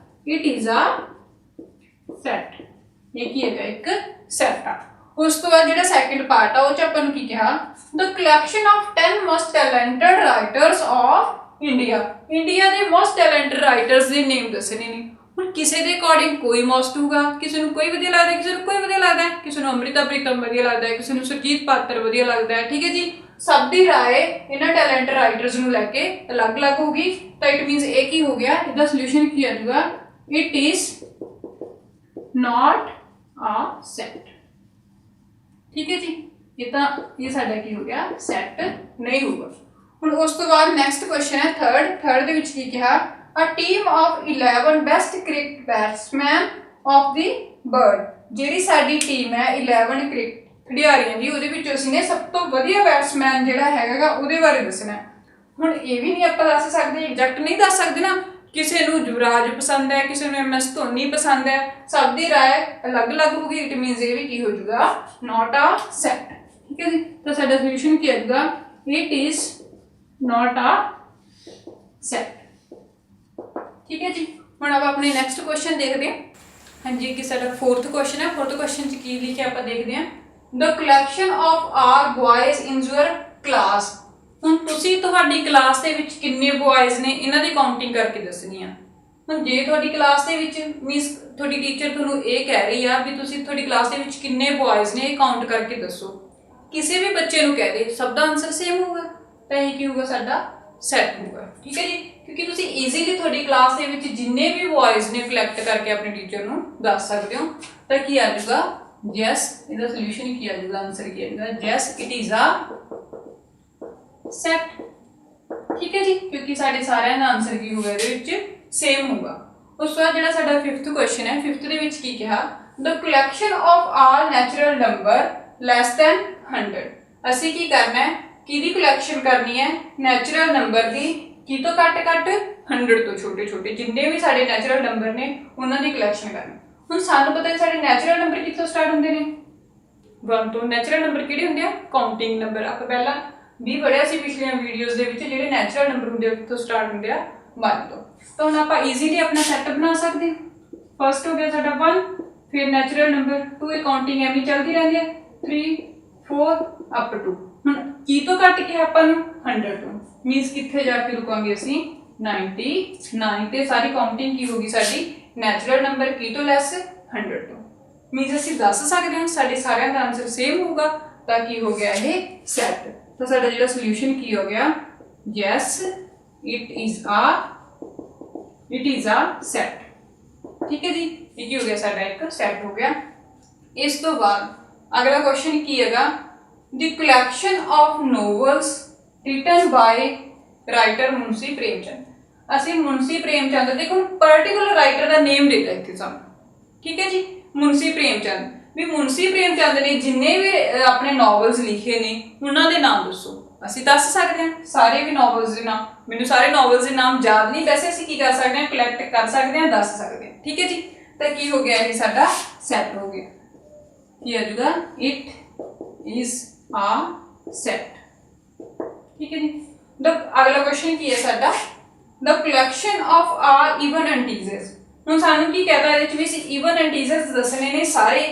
ਇਟ ਇਜ਼ ਅ ਸੈੱਟ, ਇਹ ਕੀ ਹੈਗਾ, ਇੱਕ ਸੈੱਟ ਆ। ਉਸ ਤੋਂ ਬਾਅਦ ਜਿਹੜਾ ਸੈਕੰਡ ਪਾਰਟ ਆ ਉਹ ਚ ਆਪਾਂ ਨੂੰ ਕੀ ਕਿਹਾ, the collection of 10 most talented writers of India, India ਦੇ ਮੋਸਟ ਟੈਲੈਂਟਡ ਰਾਈਟਰਸ ਦੇ ਨੇਮ ਦੱਸਣੇ ਨੇ। ਹੁਣ ਕਿਸੇ ਦੇ ਅਕੋਰਡਿੰਗ ਕੋਈ ਮੋਸਟ ਹੋਊਗਾ, ਕਿਸੇ ਨੂੰ ਕੋਈ ਵਧੀਆ ਲੱਗਦਾ, ਕਿਸੇ ਨੂੰ ਕੋਈ ਵਧੀਆ ਲੱਗਦਾ, ਕਿਸੇ ਨੂੰ ਅੰਮ੍ਰਿਤਾ ਪ੍ਰੀਤਮ ਵਧੀਆ ਲੱਗਦਾ ਹੈ, ਕਿਸੇ ਨੂੰ ਸੁਰਜੀਤ ਪਾਤਰ ਵਧੀਆ ਲੱਗਦਾ ਹੈ, ਠੀਕ ਹੈ ਜੀ। ਸਭ ਦੀ ਰਾਏ ਇਹਨਾਂ ਟੈਲੈਂਟਡ ਰਾਈਟਰਸ ਨੂੰ ਲੈ ਕੇ ਅਲੱਗ-ਅਲੱਗ ਹੋਗੀ, ਤਾਂ ਇਟ ਮੀਨਸ ਇਹ ਕੀ ਹੋ ਗਿਆ, ਇਹਦਾ ਸੋਲੂਸ਼ਨ ਕੀ ਆ ਜਾਊਗਾ, it is not a set, ਠੀਕ ਹੈ ਜੀ। ਇਹ ਤਾਂ ਇਹ ਸਾਡਾ ਕੀ ਹੋ ਗਿਆ, ਸੈੱਟ ਨਹੀਂ ਹੋਊਗਾ। ਹੁਣ ਉਸ ਤੋਂ ਬਾਅਦ ਨੈਕਸਟ ਕੁਐਸਚਨ ਹੈ ਥਰਡ ਦੇ ਵਿੱਚ ਕੀ ਕਿਹਾ, a team of 11 best cricket batsman of the world, ਜਿਹੜੀ ਸਾਡੀ ਟੀਮ ਹੈ 11 ਕ੍ਰਿਕਟ ਖਿਡਾਰੀਆਂ ਦੀ, ਉਹਦੇ ਵਿੱਚ ਅਸੀਂ ਨੇ ਸਭ ਤੋਂ ਵਧੀਆ ਬੈਟਸਮੈਨ ਜਿਹੜਾ ਹੈਗਾ ਉਹਦੇ ਬਾਰੇ ਦੱਸਣਾ। ਹੁਣ ਇਹ ਵੀ ਨਹੀਂ ਆਪਾਂ ਦੱਸ ਸਕਦੇ, ਐਗਜ਼ੈਕਟ ਨਹੀਂ ਦੱਸ ਸਕਦੇ ਨਾ, ਕਿਸੇ ਨੂੰ ਯੁਵਰਾਜ ਪਸੰਦ ਹੈ, ਕਿਸੇ ਨੂੰ MS ਧੋਨੀ ਪਸੰਦ ਹੈ, ਸਭ ਦੀ ਰਾਏ ਅਲੱਗ-ਅਲੱਗ ਹੋਊਗੀ, ਇਟ ਮੀਨਸ ਇਹ ਵੀ ਕੀ ਹੋ ਜਾਊਗਾ, ਨਾਟ ਅ ਸੈੱਟ, ਠੀਕ ਹੈ ਜੀ। ਤਾਂ ਸਾਡਾ ਸੋਲੂਸ਼ਨ ਕੀ ਆਏਗਾ, it is not a set, ਠੀਕ ਹੈ ਜੀ। ਹੁਣ ਆਪਾਂ ਆਪਣੇ ਨੈਕਸਟ ਕੁਐਸਚਨ ਦੇਖਦੇ ਹਾਂ। ਹਾਂਜੀ ਅੱਗੇ ਸਾਡਾ ਫੋਰਥ ਕੁਐਸਚਨ ਹੈ। ਫੋਰਥ ਕੁਐਸਚਨ 'ਚ ਕੀ ਲਿਖਿਆ ਆਪਾਂ ਦੇਖਦੇ ਹਾਂ, the collection of our boys in your class, ਹੁਣ ਤੁਸੀਂ ਤੁਹਾਡੀ ਕਲਾਸ ਦੇ ਵਿੱਚ ਕਿੰਨੇ ਬॉयਜ਼ ਨੇ ਇਹਨਾਂ ਦੀ ਕਾਊਂਟਿੰਗ ਕਰਕੇ ਦੱਸਣੀ ਆ। ਹੁਣ ਜੇ ਤੁਹਾਡੀ ਕਲਾਸ ਦੇ ਵਿੱਚ ਮੀਨਸ ਤੁਹਾਡੀ ਟੀਚਰ ਤੁਹਾਨੂੰ ਇਹ ਕਹਿ ਰਹੀ ਆ ਵੀ ਤੁਸੀਂ ਤੁਹਾਡੀ ਕਲਾਸ ਦੇ ਵਿੱਚ ਕਿੰਨੇ ਬॉयਜ਼ ਨੇ ਇਹ ਕਾਊਂਟ ਕਰਕੇ ਦੱਸੋ, ਕਿਸੇ ਵੀ ਬੱਚੇ ਨੂੰ ਕਹਿ ਦੇ ਸਭ ਦਾ ਆਨਸਰ ਸੇਮ ਹੋਊਗਾ, ਤਾਂ ਇਹ ਕੀ ਹੋਊਗਾ, ਸਾਡਾ ਸੈੱਟ ਹੋਊਗਾ, ਠੀਕ ਹੈ ਜੀ। ਕਿਉਂਕਿ ਤੁਸੀਂ ਈਜ਼ੀਲੀ ਤੁਹਾਡੀ ਕਲਾਸ ਦੇ ਵਿੱਚ ਜਿੰਨੇ ਵੀ ਬॉयਜ਼ ਨੇ ਕਲੈਕਟ ਕਰਕੇ ਆਪਣੇ ਟੀਚਰ ਨੂੰ ਦੱਸ ਸਕਦੇ ਹੋ, ਤਾਂ ਕੀ ਆ ਜਾਊਗਾ, ਯੈਸ, ਇਹਦਾ ਸੋਲੂਸ਼ਨ ਕੀ ਆ ਜਾਊਗਾ, ਆਨਸਰ ਕੀ ਆ ਜਾਊਗਾ, yes it is a set, ਠੀਕ ਹੈ ਜੀ। ਕਿਉਂਕਿ ਸਾਡੇ ਸਾਰਿਆਂ ਦਾ ਆਨਸਰ ਕੀ ਹੋਊਗਾ, ਇਹਦੇ ਵਿੱਚ ਸੇਮ ਹੋਊਗਾ। ਉਸ ਤੋਂ ਬਾਅਦ ਜਿਹੜਾ ਸਾਡਾ ਫਿਫਥ ਕੁਐਸਚਨ ਹੈ, ਫਿਫਥ ਦੇ ਵਿੱਚ ਕੀ ਕਿਹਾ, the collection of all natural number less than 100, ਅਸੀਂ ਕੀ ਕਰਨਾ ਹੈ, ਕਿਹਦੀ ਕਲੈਕਸ਼ਨ ਕਰਨੀ ਹੈ, ਨੈਚੁਰਲ ਨੰਬਰ ਦੀ, ਕੀ ਤੋਂ ਘੱਟ 100 ਤੋਂ ਛੋਟੇ ਜਿੰਨੇ ਵੀ ਸਾਡੇ ਨੈਚੁਰਲ ਨੰਬਰ ਨੇ ਉਹਨਾਂ ਦੀ ਕਲੈਕਸ਼ਨ ਕਰਨੀ। ਹੁਣ ਸਾਨੂੰ ਪਤਾ ਹੈ ਸਾਡੇ ਨੈਚੁਰਲ ਨੰਬਰ ਕਿੱਥੋਂ ਸਟਾਰਟ ਹੁੰਦੇ ਨੇ, 1 ਤੋਂ। ਨੈਚੁਰਲ ਨੰਬਰ ਕਿਹੜੇ ਹੁੰਦੇ ਆ, ਕਾਊਂਟਿੰਗ ਨੰਬਰ, ਆਪਾਂ ਪਹਿਲਾਂ ਵੀ ਪੜਿਆ ਸੀ ਪਿਛਲੀਆਂ ਵੀਡੀਓਜ਼ ਦੇ ਵਿੱਚ, ਜਿਹੜੇ ਨੈਚੁਰਲ ਨੰਬਰ ਹੁੰਦੇ ਆ ਕਿੱਥੋਂ ਸਟਾਰਟ ਹੁੰਦੇ ਆ, 1 ਤੋਂ। ਤਾਂ ਹੁਣ ਆਪਾਂ ਈਜ਼ੀਲੀ ਆਪਣਾ ਸੈੱਟ ਬਣਾ ਸਕਦੇ ਹਾਂ। ਫਸਟ ਹੋ ਗਿਆ ਸਾਡਾ 1, ਫਿਰ ਨੈਚੁਰਲ ਨੰਬਰ 2, ਇਹ ਕਾਊਂਟਿੰਗ ਐਵੇਂ ਚੱਲਦੀ ਰਹਿੰਦੀ ਹੈ, 3 4 ਅਪ ਟੂ, ਹੁਣ ਕੀ ਤੋਂ ਘੱਟ ਕੇ ਆਪਾਂ ਨੂੰ 100 ਤੋਂ, ਮੀਨਸ ਕਿੱਥੇ ਜਾ ਕੇ ਰੁਕਾਂਗੇ ਅਸੀਂ, 99 ਤੇ ਸਾਰੀ ਕਾਊਂਟਿੰਗ ਕੀ ਹੋਗੀ ਸਾਡੀ, ਨੈਚੁਰਲ ਨੰਬਰ ਕੀ ਤੋਂ ਲੈਸ 100 ਤੋਂ, ਮੀਨਸ ਅਸੀਂ ਦੱਸ ਸਕਦੇ ਹਾਂ ਸਾਡੇ ਸਾਰਿਆਂ ਦਾ ਆਨਸਰ ਸੇਮ ਹੋਊਗਾ, ਤਾਂ ਕੀ ਹੋ ਗਿਆ ਇਹ ਸੈੱਟ। ਤਾਂ ਸਾਡਾ ਜਿਹੜਾ ਸੋਲੂਸ਼ਨ ਕੀ ਹੋ ਗਿਆ, yes it is a set, ਠੀਕ ਹੈ ਜੀ। ਇਹ ਕੀ ਹੋ ਗਿਆ, ਸਾਡਾ ਇੱਕ ਸੈੱਟ ਹੋ ਗਿਆ। ਇਸ ਤੋਂ ਬਾਅਦ ਅਗਲਾ ਕੁਐਸਚਨ ਕੀ ਹੈਗਾ, the collection of novels written by writer Munshi Premchand, ਅਸੀਂ ਮੁਨਸ਼ੀ ਪ੍ਰੇਮਚੰਦ, ਦੇਖੋ ਪਾਰਟਿਕੂਲਰ ਰਾਈਟਰ ਦਾ ਨੇਮ ਦਿੱਤਾ ਇੱਥੇ ਸਾਨੂੰ, ਠੀਕ ਹੈ ਜੀ, ਮੁਨਸ਼ੀ ਪ੍ਰੇਮਚੰਦ, ਵੀ ਮੁਨਸ਼ੀ ਪ੍ਰੇਮਚੰਦ ਨੇ ਜਿੰਨੇ ਵੀ ਆਪਣੇ ਨੋਵਲਸ ਲਿਖੇ ਨੇ ਉਹਨਾਂ ਦੇ ਨਾਮ ਦੱਸੋ। ਅਸੀਂ ਦੱਸ ਸਕਦੇ ਹਾਂ ਸਾਰੇ ਵੀ ਨੋਵਲਸ ਦੇ ਨਾਮ, ਮੈਨੂੰ ਸਾਰੇ ਨੋਵਲਸ ਦੇ ਨਾਮ ਯਾਦ ਨਹੀਂ, ਵੈਸੇ ਅਸੀਂ ਕੀ ਕਰ ਸਕਦੇ ਹਾਂ, ਕਲੈਕਟ ਕਰ ਸਕਦੇ ਹਾਂ, ਦੱਸ ਸਕਦੇ ਹਾਂ, ਠੀਕ ਹੈ ਜੀ। ਤਾਂ ਕੀ ਹੋ ਗਿਆ, ਇਹ ਸਾਡਾ ਸੈੱਟ ਹੋ ਗਿਆ। ਕੀ ਆ ਜਾਊਗਾ ਇਟ ਇਜ਼ ਆ ਸੈਟ। ਠੀਕ ਹੈ ਜੀ। ਅਗਲਾ ਕੁਐਸਚਨ ਕੀ ਹੈ ਸਾਡਾ, ਦ ਕਲੈਕਸ਼ਨ ਆਫ ਆ ਈਵਨ ਇੰਟੀਜਰਸ। ਹੁਣ ਸਾਨੂੰ ਕੀ ਕਹਤਾ ਇਹਦੇ ਵਿੱਚ ਵੀ ਈਵਨ ਇੰਟੀਜਰਸ ਦੱਸਣੇ ਨੇ ਸਾਰੇ।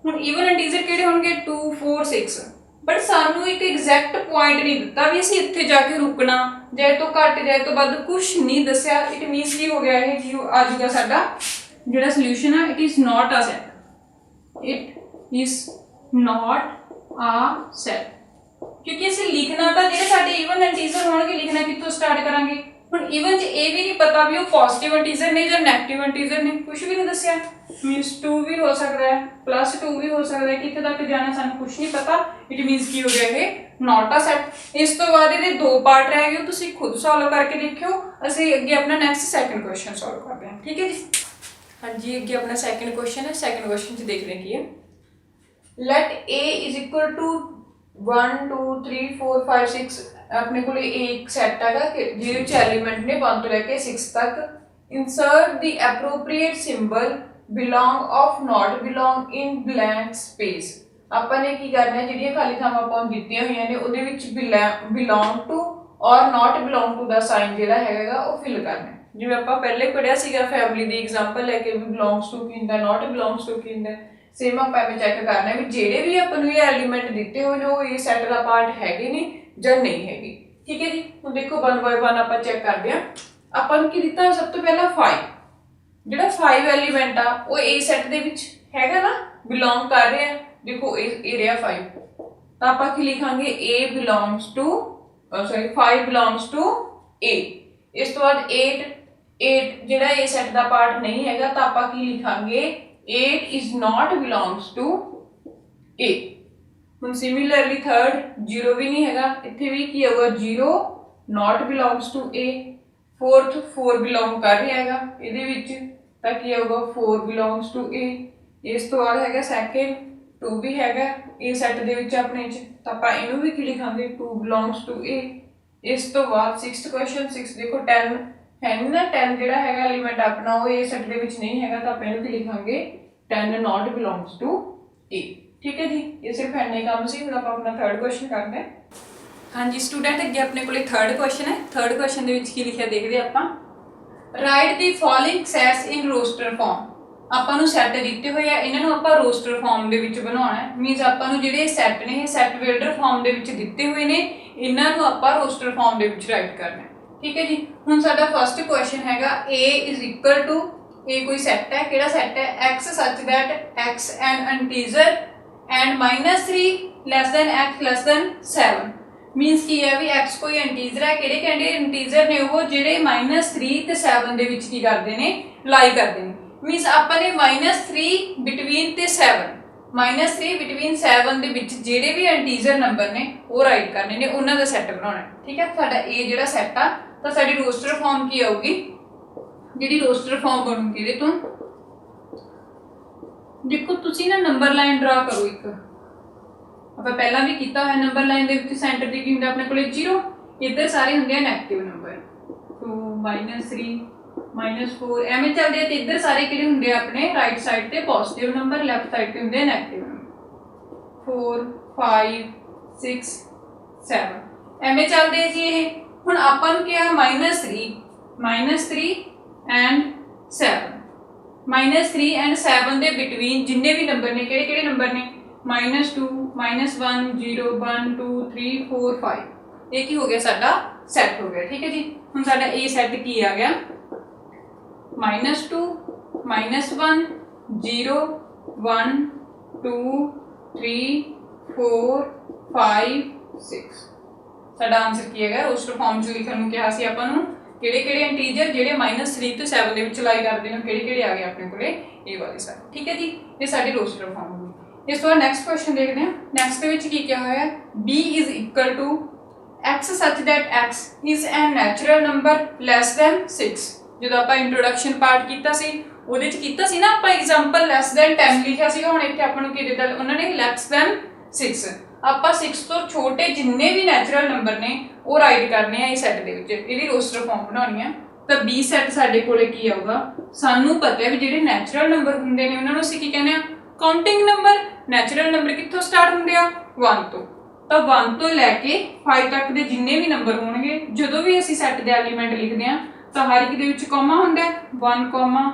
ਹੁਣ ਈਵਨ ਇੰਟੀਜਰ ਕਿਹੜੇ ਹੋਣਗੇ 2 4 6, ਬਟ ਸਾਨੂੰ ਇੱਕ ਐਗਜ਼ੈਕਟ ਪੁਆਇੰਟ ਨਹੀਂ ਦਿੱਤਾ ਵੀ ਅਸੀਂ ਇੱਥੇ ਜਾ ਕੇ ਰੁਕਣਾ, ਜਾਂ ਤੋਂ ਘੱਟ ਜਾਂ ਤੋਂ ਵੱਧ ਕੁਝ ਨਹੀਂ ਦੱਸਿਆ। ਇਟ ਮੀਨਸ ਕੀ ਹੋ ਗਿਆ ਇਹ ਕਿ ਆ ਜਾਊਗਾ ਸਾਡਾ ਜਿਹੜਾ ਸੋਲੂਸ਼ਨ ਆ, it is not a set, it is not a set. ਕਿਉਂਕਿ ਅਸੀਂ ਲਿਖਣਾ ਤਾਂ ਜਿਹੜੇ ਸਾਡੇ ਈਵਨ ਇੰਟੀਜਰ ਹੋਣਗੇ ਲਿਖਣਾ ਕਿੱਥੋਂ ਸਟਾਰਟ ਕਰਾਂਗੇ। ਹੁਣ ਈਵਨ ਚ ਇਹ ਵੀ ਨਹੀਂ ਪਤਾ ਵੀ ਉਹ ਪੋਜ਼ਿਟਿਵ ਇੰਟੀਜਰ ਨੇ ਜਾਂ ਨੈਗੇਟਿਵ ਇੰਟੀਜਰ ਨੇ, ਕੁਝ ਵੀ ਨਹੀਂ ਦੱਸਿਆ। ਮੀਨਸ 2 ਵੀ ਹੋ ਸਕਦਾ ਹੈ, +2 ਵੀ ਹੋ ਸਕਦਾ ਹੈ, ਕਿੱਥੇ ਤੱਕ ਜਾਣਾ ਸਾਨੂੰ ਕੁਝ ਨਹੀਂ ਪਤਾ। ਇਟ ਮੀਨਸ ਕੀ ਹੋ ਗਿਆ ਇਹ ਨਾਟ ਅ ਸੈਟ। ਇਸ ਤੋਂ ਬਾਅਦ ਇਹਦੇ 2 ਪਾਰਟ ਰਹਿ ਗਏ, ਤੁਸੀਂ ਖੁਦ ਸੋਲਵ ਕਰਕੇ ਦੇਖਿਓ। ਅਸੀਂ ਅੱਗੇ ਆਪਣਾ ਨੈਕਸਟ ਸੈਕੰਡ ਕੁਐਸਚਨ ਸੋਲਵ ਕਰਦੇ ਹਾਂ। ਠੀਕ ਹੈ ਜੀ। ਹਾਂਜੀ, ਅੱਗੇ ਆਪਣਾ ਸੈਕੰਡ ਕੁਐਸਚਨ ਹੈ। ਸੈਕੰਡ ਕੁਐਸਚਨ ਚ ਦੇਖਦੇ ਹਾਂ ਕੀ ਹੈ। Let a is equal to 1 2 3 4 5 6। ਆਪਣੇ ਕੋਲ ਇੱਕ ਸੈਟ ਹੈਗਾ ਕਿ ਜਿਹਦੇ ਵਿੱਚ ਐਲੀਮੈਂਟ ਨੇ 1 ਤੋਂ ਲੈ ਕੇ 6 ਤੱਕ। Insert the appropriate symbol belong of not belong in blank space. ਆਪਾਂ ਨੇ ਕੀ ਕਰਨਾ ਹੈ, ਜਿਹੜੀਆਂ ਖਾਲੀ ਥਾਵਾਂ ਆਪਾਂ ਦਿੱਤੀਆਂ ਹੋਈਆਂ ਨੇ ਉਹਦੇ ਵਿੱਚ ਬਿਲੋਂਗ ਟੂ ਔਰ ਨਾਟ ਬਿਲੋਂਗ ਟੂ ਦਾ ਸਾਈਨ ਜਿਹੜਾ ਹੈਗਾ ਉਹ ਫਿਲ ਕਰਨਾ। ਜਿਵੇਂ ਆਪਾਂ ਪਹਿਲੇ ਪੜਿਆ ਸੀਗਾ ਫੈਮਿਲੀ ਦੀ ਐਗਜ਼ਾਮਪਲ ਲੈ ਕੇ, ਵੀ ਬਿਲੋਂਗਸ ਟੂ ਕੀ ਹੁੰਦਾ, ਨਾਟ ਬਿਲੋਂਗਸ ਟੂ ਕੀ ਹੁੰਦਾ। ਸੇਮ ਆਪਾਂ ਐਵੇਂ ਚੈੱਕ ਕਰਨਾ ਵੀ ਜਿਹੜੇ ਵੀ ਆਪਾਂ ਨੂੰ ਇਹ ਐਲੀਮੈਂਟ ਦਿੱਤੇ ਹੋਏ ਨੇ ਉਹ ਇਹ ਸੈੱਟ ਦਾ ਪਾਰਟ ਹੈਗੇ ਨੇ ਜਾਂ ਨਹੀਂ ਹੈਗੇ। ਠੀਕ ਹੈ ਜੀ। ਹੁਣ ਦੇਖੋ 1 ਬਾਏ 1 ਆਪਾਂ ਚੈੱਕ ਕਰਦੇ ਹਾਂ। ਆਪਾਂ ਨੂੰ ਕੀ ਦਿੱਤਾ ਸਭ ਤੋਂ ਪਹਿਲਾਂ 5, ਜਿਹੜਾ 5 ਐਲੀਮੈਂਟ ਆ ਉਹ A ਸੈੱਟ ਦੇ ਵਿੱਚ ਹੈਗਾ ਨਾ, ਬਿਲੋਂਗ ਕਰ ਰਿਹਾ। ਦੇਖੋ ਇਹ ਰਿਹਾ 5, ਤਾਂ ਆਪਾਂ ਕੀ ਲਿਖਾਂਗੇ A belongs to 5 belongs to A। ਇਸ ਤੋਂ ਬਾਅਦ 8 ਜਿਹੜਾ A ਸੈੱਟ ਦਾ ਪਾਰਟ ਨਹੀਂ ਹੈਗਾ ਤਾਂ ਆਪਾਂ ਕੀ ਲਿਖਾਂਗੇ 8 is not belongs to A। ਹੁਣ ਸਿਮਿਲਰਲੀ ਥਰਡ 0 ਵੀ ਨਹੀਂ ਹੈਗਾ, ਇੱਥੇ ਵੀ ਕੀ ਹੋਊਗਾ 0 not belongs to A। Fourth 4 belong ਕਰ ਰਿਹਾ ਹੈਗਾ ਇਹਦੇ ਵਿੱਚ ਤਾਂ ਕੀ ਹੋਊਗਾ 4 belongs to A। ਇਸ ਤੋਂ ਬਾਅਦ ਹੈਗਾ ਸੈਕਿੰਡ 2 ਵੀ ਹੈਗਾ A ਸੈੱਟ ਦੇ ਵਿੱਚ ਆਪਣੇ ਚ, ਤਾਂ ਆਪਾਂ ਇਹਨੂੰ ਵੀ ਕੀ ਲਿਖਾਂਗੇ 2 belongs to A। ਇਸ ਤੋਂ ਬਾਅਦ 6th ਕੁਐਸਚਨ 6 ਦੇਖੋ 10 ਹੈ ਨਹੀਂ ਨਾ, 10 ਜਿਹੜਾ ਹੈਗਾ ਐਲੀਮੈਂਟ ਆਪਣਾ ਉਹ A ਸੈੱਟ ਦੇ ਵਿੱਚ ਨਹੀਂ ਹੈਗਾ ਤਾਂ ਆਪਾਂ ਇਹਨੂੰ ਕੀ ਲਿਖਾਂਗੇ 10 not belongs to A। ਠੀਕ ਹੈ ਜੀ। ਇਹ ਸਿਰਫ ਇੰਨੇ ਕੰਮ ਸੀ। ਹੁਣ ਆਪਾਂ ਆਪਣਾ ਥਰਡ ਕੁਐਸਚਨ ਕਰਦੇ ਹਾਂ। ਹਾਂਜੀ ਸਟੂਡੈਂਟ, ਅੱਗੇ ਆਪਣੇ ਕੋਲੇ ਥਰਡ ਕੁਐਸਚਨ ਹੈ। ਥਰਡ ਕੁਐਸਚਨ ਦੇ ਵਿੱਚ ਕੀ ਲਿਖਿਆ ਦੇਖਦੇ ਆਪਾਂ। Write the following sets in roster form. ਆਪਾਂ ਨੂੰ ਸੈੱਟ ਦਿੱਤੇ ਹੋਏ ਆ, ਇਹਨਾਂ ਨੂੰ ਆਪਾਂ ਰੋਸਟਰ ਫਾਰਮ ਦੇ ਵਿੱਚ ਬਣਾਉਣਾ ਹੈ। ਮੀਨਸ ਆਪਾਂ ਨੂੰ ਜਿਹੜੇ ਸੈੱਟ ਨੇ ਇਹ ਸੈੱਟ ਬਿਲਡਰ ਫਾਰਮ ਦੇ ਵਿੱਚ ਦਿੱਤੇ ਹੋਏ ਨੇ, ਇਹਨਾਂ ਨੂੰ ਆਪਾਂ ਰੋਸਟਰ ਫਾਰਮ ਦੇ ਵਿੱਚ ਰਾਈਟ ਕਰਨਾ ਹੈ। ਠੀਕ ਹੈ ਜੀ। ਹੁਣ ਸਾਡਾ ਫਸਟ ਕੁਐਸਚਨ ਹੈਗਾ A is equal to A ਕੋਈ ਸੈੱਟ ਹੈ, ਕਿਹੜਾ ਸੈੱਟ ਹੈ x such that x an integer and -3 less than x less than 7। Means ਕੀ ਹੈ ਵੀ x ਕੋਈ ਇੰਟੀਜਰ ਹੈ, ਕਿਹੜੇ ਕਹਿੰਦੇ ਇੰਟੀਜਰ ਨੇ ਉਹ ਜਿਹੜੇ -3 ਤੇ 7 ਦੇ ਵਿੱਚ ਕੀ ਕਰਦੇ ਨੇ ਲਾਈ ਕਰਦੇ ਨੇ। ਮੀਨਸ ਆਪਾਂ ਨੇ -3 ਬਿਟਵੀਨ ਤੇ 7 -3 ਬਿਟਵੀਨ 7 ਦੇ ਵਿੱਚ ਜਿਹੜੇ ਵੀ ਇੰਟੀਜਰ ਨੰਬਰ ਨੇ ਉਹ ਰਾਈਟ ਕਰਨੇ ਨੇ, ਉਹਨਾਂ ਦਾ ਸੈੱਟ ਬਣਾਉਣਾ। ਠੀਕ ਹੈ। ਸਾਡਾ A ਜਿਹੜਾ ਸੈੱਟ ਆ ਤਾਂ ਸਾਡੀ ਰੋਸਟਰ ਫਾਰਮ ਕੀ ਆਊਗੀ, ਜਿਹੜੀ ਰੋਸਟਰ ਫਾਰਮ ਬਣੂਗੀ ਇਹਦੇ ਤੋਂ ਦੇਖੋ ਤੁਸੀਂ ਨਾ ਨੰਬਰ ਲਾਈਨ ਡਰਾ ਕਰੋ। ਇੱਕ ਆਪਾਂ ਪਹਿਲਾਂ ਵੀ ਕੀਤਾ ਹੋਇਆ, ਨੰਬਰ ਲਾਈਨ ਦੇ ਵਿੱਚ ਸੈਂਟਰ ਤੇ ਕੀ ਹੁੰਦਾ ਆਪਣੇ ਕੋਲੇ 0, ਇੱਧਰ ਸਾਰੇ ਹੁੰਦੇ ਆ ਨੈਗੇਟਿਵ ਨੰਬਰ 2 -3 -4 ਐਵੇਂ ਚੱਲਦੇ ਆ, ਤੇ ਇੱਧਰ ਸਾਰੇ ਕਿਹੜੇ ਹੁੰਦੇ ਆ ਆਪਣੇ ਰਾਈਟ ਸਾਈਡ ਤੇ ਪੋਜ਼ਿਟਿਵ ਨੰਬਰ, ਲੈਫਟ ਸਾਈਡ ਤੇ ਹੁੰਦੇ ਆ ਨੈਗੇਟਿਵ ਨੰਬਰ 4 5 6 7 ਐਵੇਂ ਚੱਲਦੇ ਆ ਜੀ ਇਹ। ਹੁਣ ਆਪਾਂ ਨੂੰ ਕਿਹਾ -3 ਐਂਡ 7 -3 ਐਂਡ 7 ਦੇ ਬਿਟਵੀਨ ਜਿੰਨੇ ਵੀ ਨੰਬਰ ਨੇ ਕਿਹੜੇ ਕਿਹੜੇ ਨੰਬਰ ਨੇ -2 -1 0 1 2 3 4 5 ਇਹ ਕੀ ਹੋ ਗਿਆ ਸਾਡਾ ਸੈੱਟ ਹੋ ਗਿਆ। ਠੀਕ ਹੈ ਜੀ। ਹੁਣ ਸਾਡਾ A ਸੈੱਟ ਕੀ ਆ ਗਿਆ -2 -1 0 1 2 3 4 5 6। ਸਾਡਾ ਆਨਸਰ ਕੀ ਹੈਗਾ ਰੋਸਟਰ ਫਾਰਮ 'ਚ ਲਿਖਣ ਨੂੰ ਕਿਹਾ ਸੀ ਆਪਾਂ ਨੂੰ ਕਿਹੜੇ ਕਿਹੜੇ ਇੰਟੀਜਰ ਜਿਹੜੇ -3 ਤੋਂ 7 ਦੇ ਵਿੱਚ ਲਾਈ ਕਰਦੇ ਨੇ ਕਿਹੜੇ ਕਿਹੜੇ ਆ ਗਏ ਆਪਣੇ ਕੋਲੇ ਇਹ ਵਾਲੇ ਸਾਰੇ। ਠੀਕ ਹੈ ਜੀ। ਇਹ ਸਾਡੀ ਰੋਸਟਰ ਫਾਰਮ ਹੋਈ। ਇਸ ਤੋਂ ਬਾਅਦ ਨੈਕਸਟ ਕੁਐਸਚਨ ਦੇਖਦੇ ਹਾਂ। ਨੈਕਸਟ ਦੇ ਵਿੱਚ ਕੀ ਕਿਹਾ ਹੋਇਆ B is equal to x such that x is a natural number less than 6। ਜਦੋਂ ਆਪਾਂ ਇੰਟਰੋਡਕਸ਼ਨ ਪਾਰਟ ਕੀਤਾ ਸੀ ਉਹਦੇ ਚ ਕੀਤਾ ਸੀ ਨਾ ਆਪਾਂ ਐਗਜ਼ਾਮਪਲ ਲੈਸ ਦੈਨ 10 ਲਿਖਿਆ ਸੀਗਾ। ਹੁਣ ਇੱਥੇ ਆਪਾਂ ਨੂੰ ਕੀ ਦਿੱਤਾ ਉਹਨਾਂ ਨੇ ਲੈਸ ਦੈਨ 6। ਆਪਾਂ 6 ਤੋਂ ਛੋਟੇ ਜਿੰਨੇ ਵੀ ਨੈਚੁਰਲ ਨੰਬਰ ਨੇ ਉਹ ਰਾਈਟ ਕਰਨੇ ਆ ਇਹ ਸੈੱਟ ਦੇ ਵਿੱਚ, ਇਹਦੀ ਰੋਸਟਰ ਫਾਰਮ ਬਣਾਉਣੀ ਆ। ਤਾਂ B ਸੈੱਟ ਸਾਡੇ ਕੋਲੇ ਕੀ ਆਊਗਾ, ਸਾਨੂੰ ਪਤਾ ਹੈ ਵੀ ਜਿਹੜੇ ਨੈਚੁਰਲ ਨੰਬਰ ਹੁੰਦੇ ਨੇ ਉਹਨਾਂ ਨੂੰ ਅਸੀਂ ਕੀ ਕਹਿੰਦੇ ਆ ਕਾਊਂਟਿੰਗ ਨੰਬਰ ਨੈਚੁਰਲ ਨੰਬਰ ਕਿੱਥੋਂ ਸਟਾਰਟ ਹੁੰਦੇ ਆ 1 ਤੋਂ। ਤਾਂ 1 ਤੋਂ ਲੈ ਕੇ 5 ਤੱਕ ਦੇ ਜਿੰਨੇ ਵੀ ਨੰਬਰ ਹੋਣਗੇ ਜਦੋਂ ਵੀ ਅਸੀਂ ਸੈੱਟ ਦੇ ਐਲੀਮੈਂਟ ਲਿਖਦੇ ਆ ਤਾਂ ਹਰ ਇੱਕ ਦੇ ਵਿੱਚ ਕੋਮਾ ਹੁੰਦਾ 1,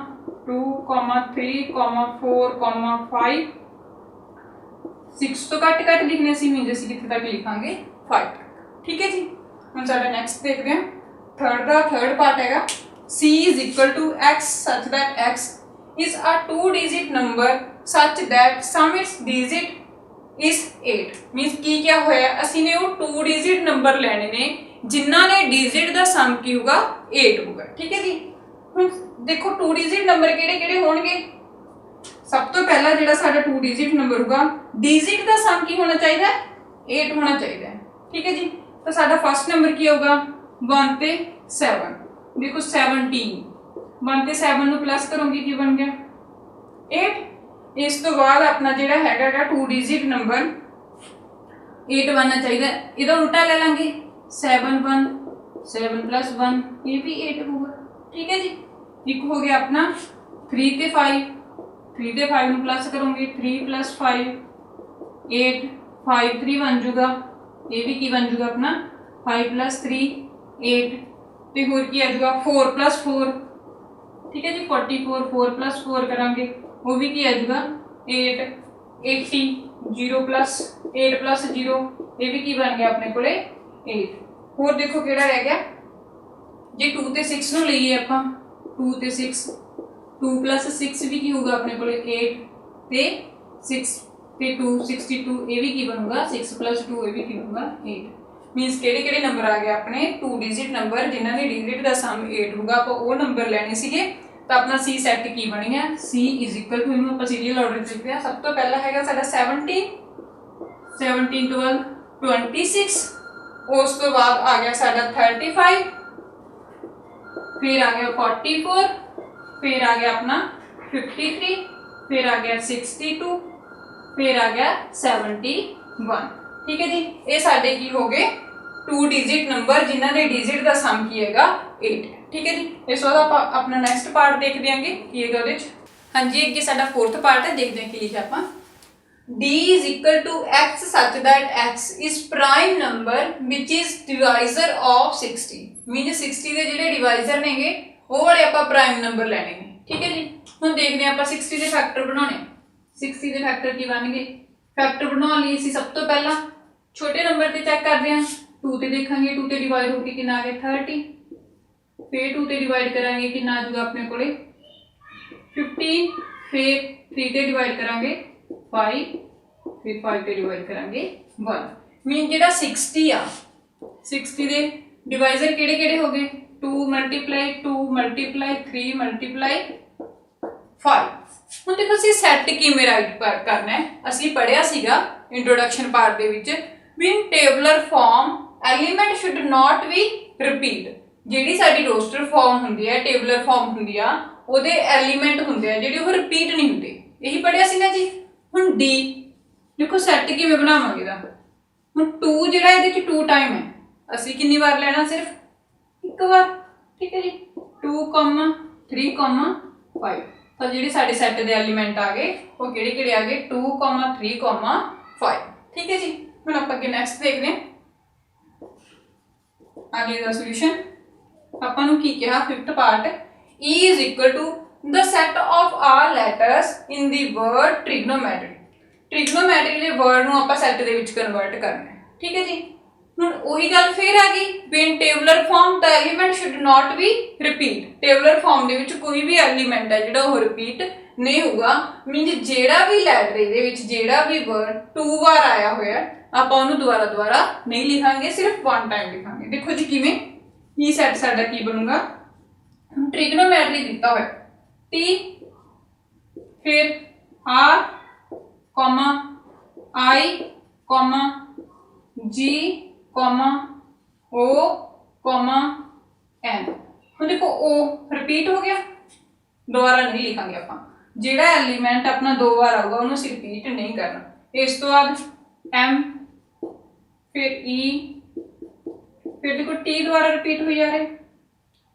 2, 3, 4, 5 6 ਤੋਂ ਘੱਟ ਲਿਖਣੇ ਸੀ ਮੀਨਸ ਅਸੀਂ ਕਿੱਥੇ ਤੱਕ ਲਿਖਾਂਗੇ 5 ਤੱਕ। ਠੀਕ ਹੈ ਜੀ। ਹੁਣ ਸਾਡਾ ਨੈਕਸਟ ਦੇਖਦੇ ਹਾਂ ਥਰਡ ਪਾਰਟ ਹੈਗਾ c is equal to x such that x is a 2-digit number such that sum its digit is 8 means ਕੀ ਕਿਆ ਹੋਇਆ ਅਸੀਂ ਨੇ ਉਹ 2 digit ਨੰਬਰ ਲੈਣੇ ਨੇ ਜਿਨ੍ਹਾਂ ਨੇ digit ਦਾ ਸਮ ਕੀ ਹੋਊਗਾ 8 ਹੋਊਗਾ। ਠੀਕ ਹੈ ਜੀ। ਹੁਣ ਦੇਖੋ 2 digit ਨੰਬਰ ਕਿਹੜੇ ਹੋਣਗੇ। ਸਭ ਤੋਂ ਪਹਿਲਾਂ ਜਿਹੜਾ ਸਾਡਾ 2 digit ਨੰਬਰ ਹੋਊਗਾ digit ਦਾ ਸਮ ਕੀ ਹੋਣਾ ਚਾਹੀਦਾ 8 ਹੋਣਾ ਚਾਹੀਦਾ। ਠੀਕ ਹੈ ਜੀ। ਤਾਂ ਸਾਡਾ ਫਸਟ ਨੰਬਰ ਕੀ ਹੋਊਗਾ 1 ਤੇ 7 देखो 17 1 ਤੇ 7 ਨੂੰ ਪਲੱਸ ਕਰੋਗੇ ਕੀ ਬਣ ਗਿਆ 8। ਇਸ ਤੋਂ ਬਾਅਦ ਆਪਣਾ ਜਿਹੜਾ ਹੈਗਾ 2 ਡਿਜਿਟ ਨੰਬਰ 8 ਬਣਨਾ ਚਾਹੀਦਾ। ਇਹਦਾ ਉਲਟਾ ਲੈ ਲਾਂਗੇ 7 1 7 + 1 ਇਹ ਵੀ 8 ਹੋਊਗਾ। ਠੀਕ ਹੈ ਜੀ। ਇੱਕ ਹੋ ਗਿਆ ਆਪਣਾ 3 ਤੇ 5 3 ਤੇ 5 ਨੂੰ ਪਲੱਸ ਕਰੋਗੇ 3 + 5 8 5 3 ਬਣ ਜਾਊਗਾ। ਇਹ ਵੀ ਕੀ ਬਣ ਜਾਊਗਾ ਆਪਣਾ 5 + 3 8 ਤੇ ਹੋਰ ਕੀ ਆ ਜਾਊਗਾ 4 + 4। ਠੀਕ ਹੈ ਜੀ। 44 4 + 4 ਕਰਾਂਗੇ ਉਹ ਵੀ ਕੀ ਆ ਜਾਊਗਾ 8 80 0 + 8 + 0 ਇਹ ਵੀ ਕੀ ਬਣ ਗਿਆ ਆਪਣੇ ਕੋਲੇ 8। ਹੋਰ ਦੇਖੋ ਕਿਹੜਾ ਰਹਿ ਗਿਆ ਜੇ 2 ਤੇ 6 ਨੂੰ ਲਈਏ ਆਪਾਂ 2 ਤੇ 6 2 + 6 ਵੀ ਕੀ ਹੋਊਗਾ ਆਪਣੇ ਕੋਲੇ 8 ਤੇ 6 ਤੇ 2 62 ਇਹ ਵੀ ਕੀ ਬਣੂਗਾ 6 + 2 ਇਹ ਵੀ ਕੀ ਬਣੂਗਾ 8 मीनस ਕਿਹੜੇ ਨੰਬਰ ਆ ਗਏ ਆਪਣੇ 2 ਡਿਜਿਟ ਨੰਬਰ ਜਿਨ੍ਹਾਂ ਨੇ ਡਿਜਿਟ ਦਾ ਸਮ 8 ਹੋਊਗਾ ਆਪਾਂ ਉਹ ਨੰਬਰ ਲੈਣੇ ਸੀਗੇ। ਤਾਂ ਆਪਣਾ C ਸੈੱਟ ਕੀ ਬਣੀ ਹੈ C = ਇਹਨੂੰ ਆਪਾਂ ਸੀਰੀਅਲ ਆਰਡਰ ਚ ਲਿਖਦੇ ਹਾਂ। ਸਭ ਤੋਂ ਪਹਿਲਾਂ ਹੈਗਾ ਸਾਡਾ 17 12 26 ਉਸ ਤੋਂ ਬਾਅਦ ਆ ਗਿਆ ਸਾਡਾ 35 ਫਿਰ ਆ ਗਿਆ 44 ਫਿਰ ਆ ਗਿਆ ਆਪਣਾ 53 ਫਿਰ ਆ ਗਿਆ 62 ਫਿਰ ਆ ਗਿਆ 71। ठीक है जी। ये साडे की हो गए 2 डिजिट नंबर जिन्हां दे डिजिट दा सम की हैगा 8 है। ठीक है जी। इस बाद आप अपना नेक्स्ट पार्ट देख देंगे की हैगा उहदे च। हां जी अगे साडा फोर्थ पार्ट है देखते हैं की लिखा आपां d = x such that x is prime number which is divisor of 60 mean 60 ਦੇ ਜਿਹੜੇ ਡਿਵਾਈਜ਼ਰ ਨੇਗੇ ਉਹ ਵਾਲੇ ਆਪਾਂ ਪ੍ਰਾਈਮ ਨੰਬਰ ਲੈਣੇ ਨੇ। ਠੀਕ ਹੈ ਜੀ। ਹੁਣ ਦੇਖਦੇ ਹਾਂ ਆਪਾਂ 60 ਦੇ ਫੈਕਟਰ ਬਣਾਉਣੇ 60 ਦੇ ਫੈਕਟਰ ਕੀ ਬਣਨਗੇ। ਫੈਕਟਰ ਬਣਾਉਣ ਲਈ ਅਸੀਂ ਸਭ ਤੋਂ ਪਹਿਲਾਂ छोटे नंबर से चेक करते हैं 2 ते देखेंगे 2 ते डिवाइड होके कितना आ गया 30 फिर 2 ते डिवाइड करांगे कितना आ जाएगा अपने कोले 15 फिर 3 ते डिवाइड करांगे 5 फिर 5 ते डिवाइड करांगे 1 मीन जेड़ा 60 आ 60 दे डिवाइजर केड़े हो गए 2 × 2 × 3 × 5। ਹੁਣ ਦੇਖੋ ਅਸੀਂ ਸੈੱਟ ਕਿਵੇਂ ਰਾਈਟ ਕਰਨਾ ਹੈ ਅਸੀਂ ਪੜਿਆ ਸੀਗਾ ਇੰਟਰੋਡਕਸ਼ਨ ਪਾਰਟ ਦੇ ਵਿੱਚ in tabular form element should not be repeat ਜਿਹੜੀ ਸਾਡੀ ਰੋਸਟਰ ਫਾਰਮ ਹੁੰਦੀ ਹੈ ਟੇਬੂਲਰ ਫਾਰਮ ਹੁੰਦੀ ਆ ਉਹਦੇ ਐਲੀਮੈਂਟ ਹੁੰਦੇ ਆ ਜਿਹੜੇ ਉਹ ਰਿਪੀਟ ਨਹੀਂ ਹੁੰਦੇ ਇਹੀ ਪੜਿਆ ਸੀ ਨਾ ਜੀ। ਹੁਣ ਡੀ ਦੇਖੋ ਸੈੱਟ ਕਿਵੇਂ ਬਣਾਵਾਂਗੇ ਦਾ ਹੁਣ 2 ਜਿਹੜਾ ਇਹਦੇ ਚ 2 ਟਾਈਮ ਹੈ ਅਸੀਂ ਕਿੰਨੀ ਵਾਰ ਲੈਣਾ ਸਿਰਫ ਇੱਕ ਵਾਰ। ਠੀਕ ਹੈ ਜੀ। 2, 3, 5 ਤਾਂ ਜਿਹੜੇ ਸਾਡੇ ਸੈੱਟ ਦੇ ਐਲੀਮੈਂਟ ਆ ਗਏ ਉਹ ਕਿਹੜੇ ਆ ਗਏ 2, 3, 5। ਠੀਕ ਹੈ ਜੀ। ਹੁਣ ਆਪਾਂ ਅੱਗੇ ਨੈਕਸਟ ਦੇਖਦੇ ਹਾਂ ਅਗਲੇ ਦਾ ਸੋਲੂਸ਼ਨ ਆਪਾਂ ਨੂੰ ਕੀ ਕਿਹਾ 5th part E = the set of all letters in the word trigonometry। trigonometry ਦੇ ਵਰਡ ਨੂੰ ਆਪਾਂ ਸੈੱਟ ਦੇ ਵਿੱਚ ਕਨਵਰਟ ਕਰਨਾ ਹੈ। ਠੀਕ ਹੈ ਜੀ। ਹੁਣ ਉਹੀ ਗੱਲ ਫੇਰ ਆ ਗਈ ਵੀ ਇਨ ਟੇਬੂਲਰ ਫਾਰਮ ਦਾ element should not be repeat. Tabular form ਦੇ ਵਿੱਚ ਕੋਈ ਵੀ ਐਲੀਮੈਂਟ ਹੈ ਜਿਹੜਾ ਉਹ ਰਿਪੀਟ ਨਹੀਂ ਹੋਊਗਾ ਮੀਨਸ ਜਿਹੜਾ ਵੀ ਲੈਟਰ ਇਹਦੇ ਵਿੱਚ ਜਿਹੜਾ ਵੀ ਵਰਡ 2 ਵਾਰ ਆਇਆ ਹੋਇਆ ਆਪਾਂ ਉਹਨੂੰ ਦੁਬਾਰਾ ਨਹੀਂ ਲਿਖਾਂਗੇ ਸਿਰਫ 1 ਟਾਈਮ ਲਿਖਾਂਗੇ। ਦੇਖੋ ਜੀ ਕਿਵੇਂ ਇਹ ਸੈੱਟ ਸਾਡਾ ਕੀ ਬਣੂਗਾ ਟ੍ਰਿਗਨੋਮੈਟਰੀ ਦਿੱਤਾ ਹੋਇਆ T फिर R, I, G, O, N। ਹੁਣ देखो O रिपीट हो गया, दोबारा नहीं लिखांगे ਆਪਾਂ ਜਿਹੜਾ एलिमेंट अपना 2 बार आऊगा ਉਹਨੂੰ ਅਸੀਂ रिपीट नहीं करना। इस तो बाद M, फिर E, फिर देखो T दोबारा रिपीट हो जा रहे,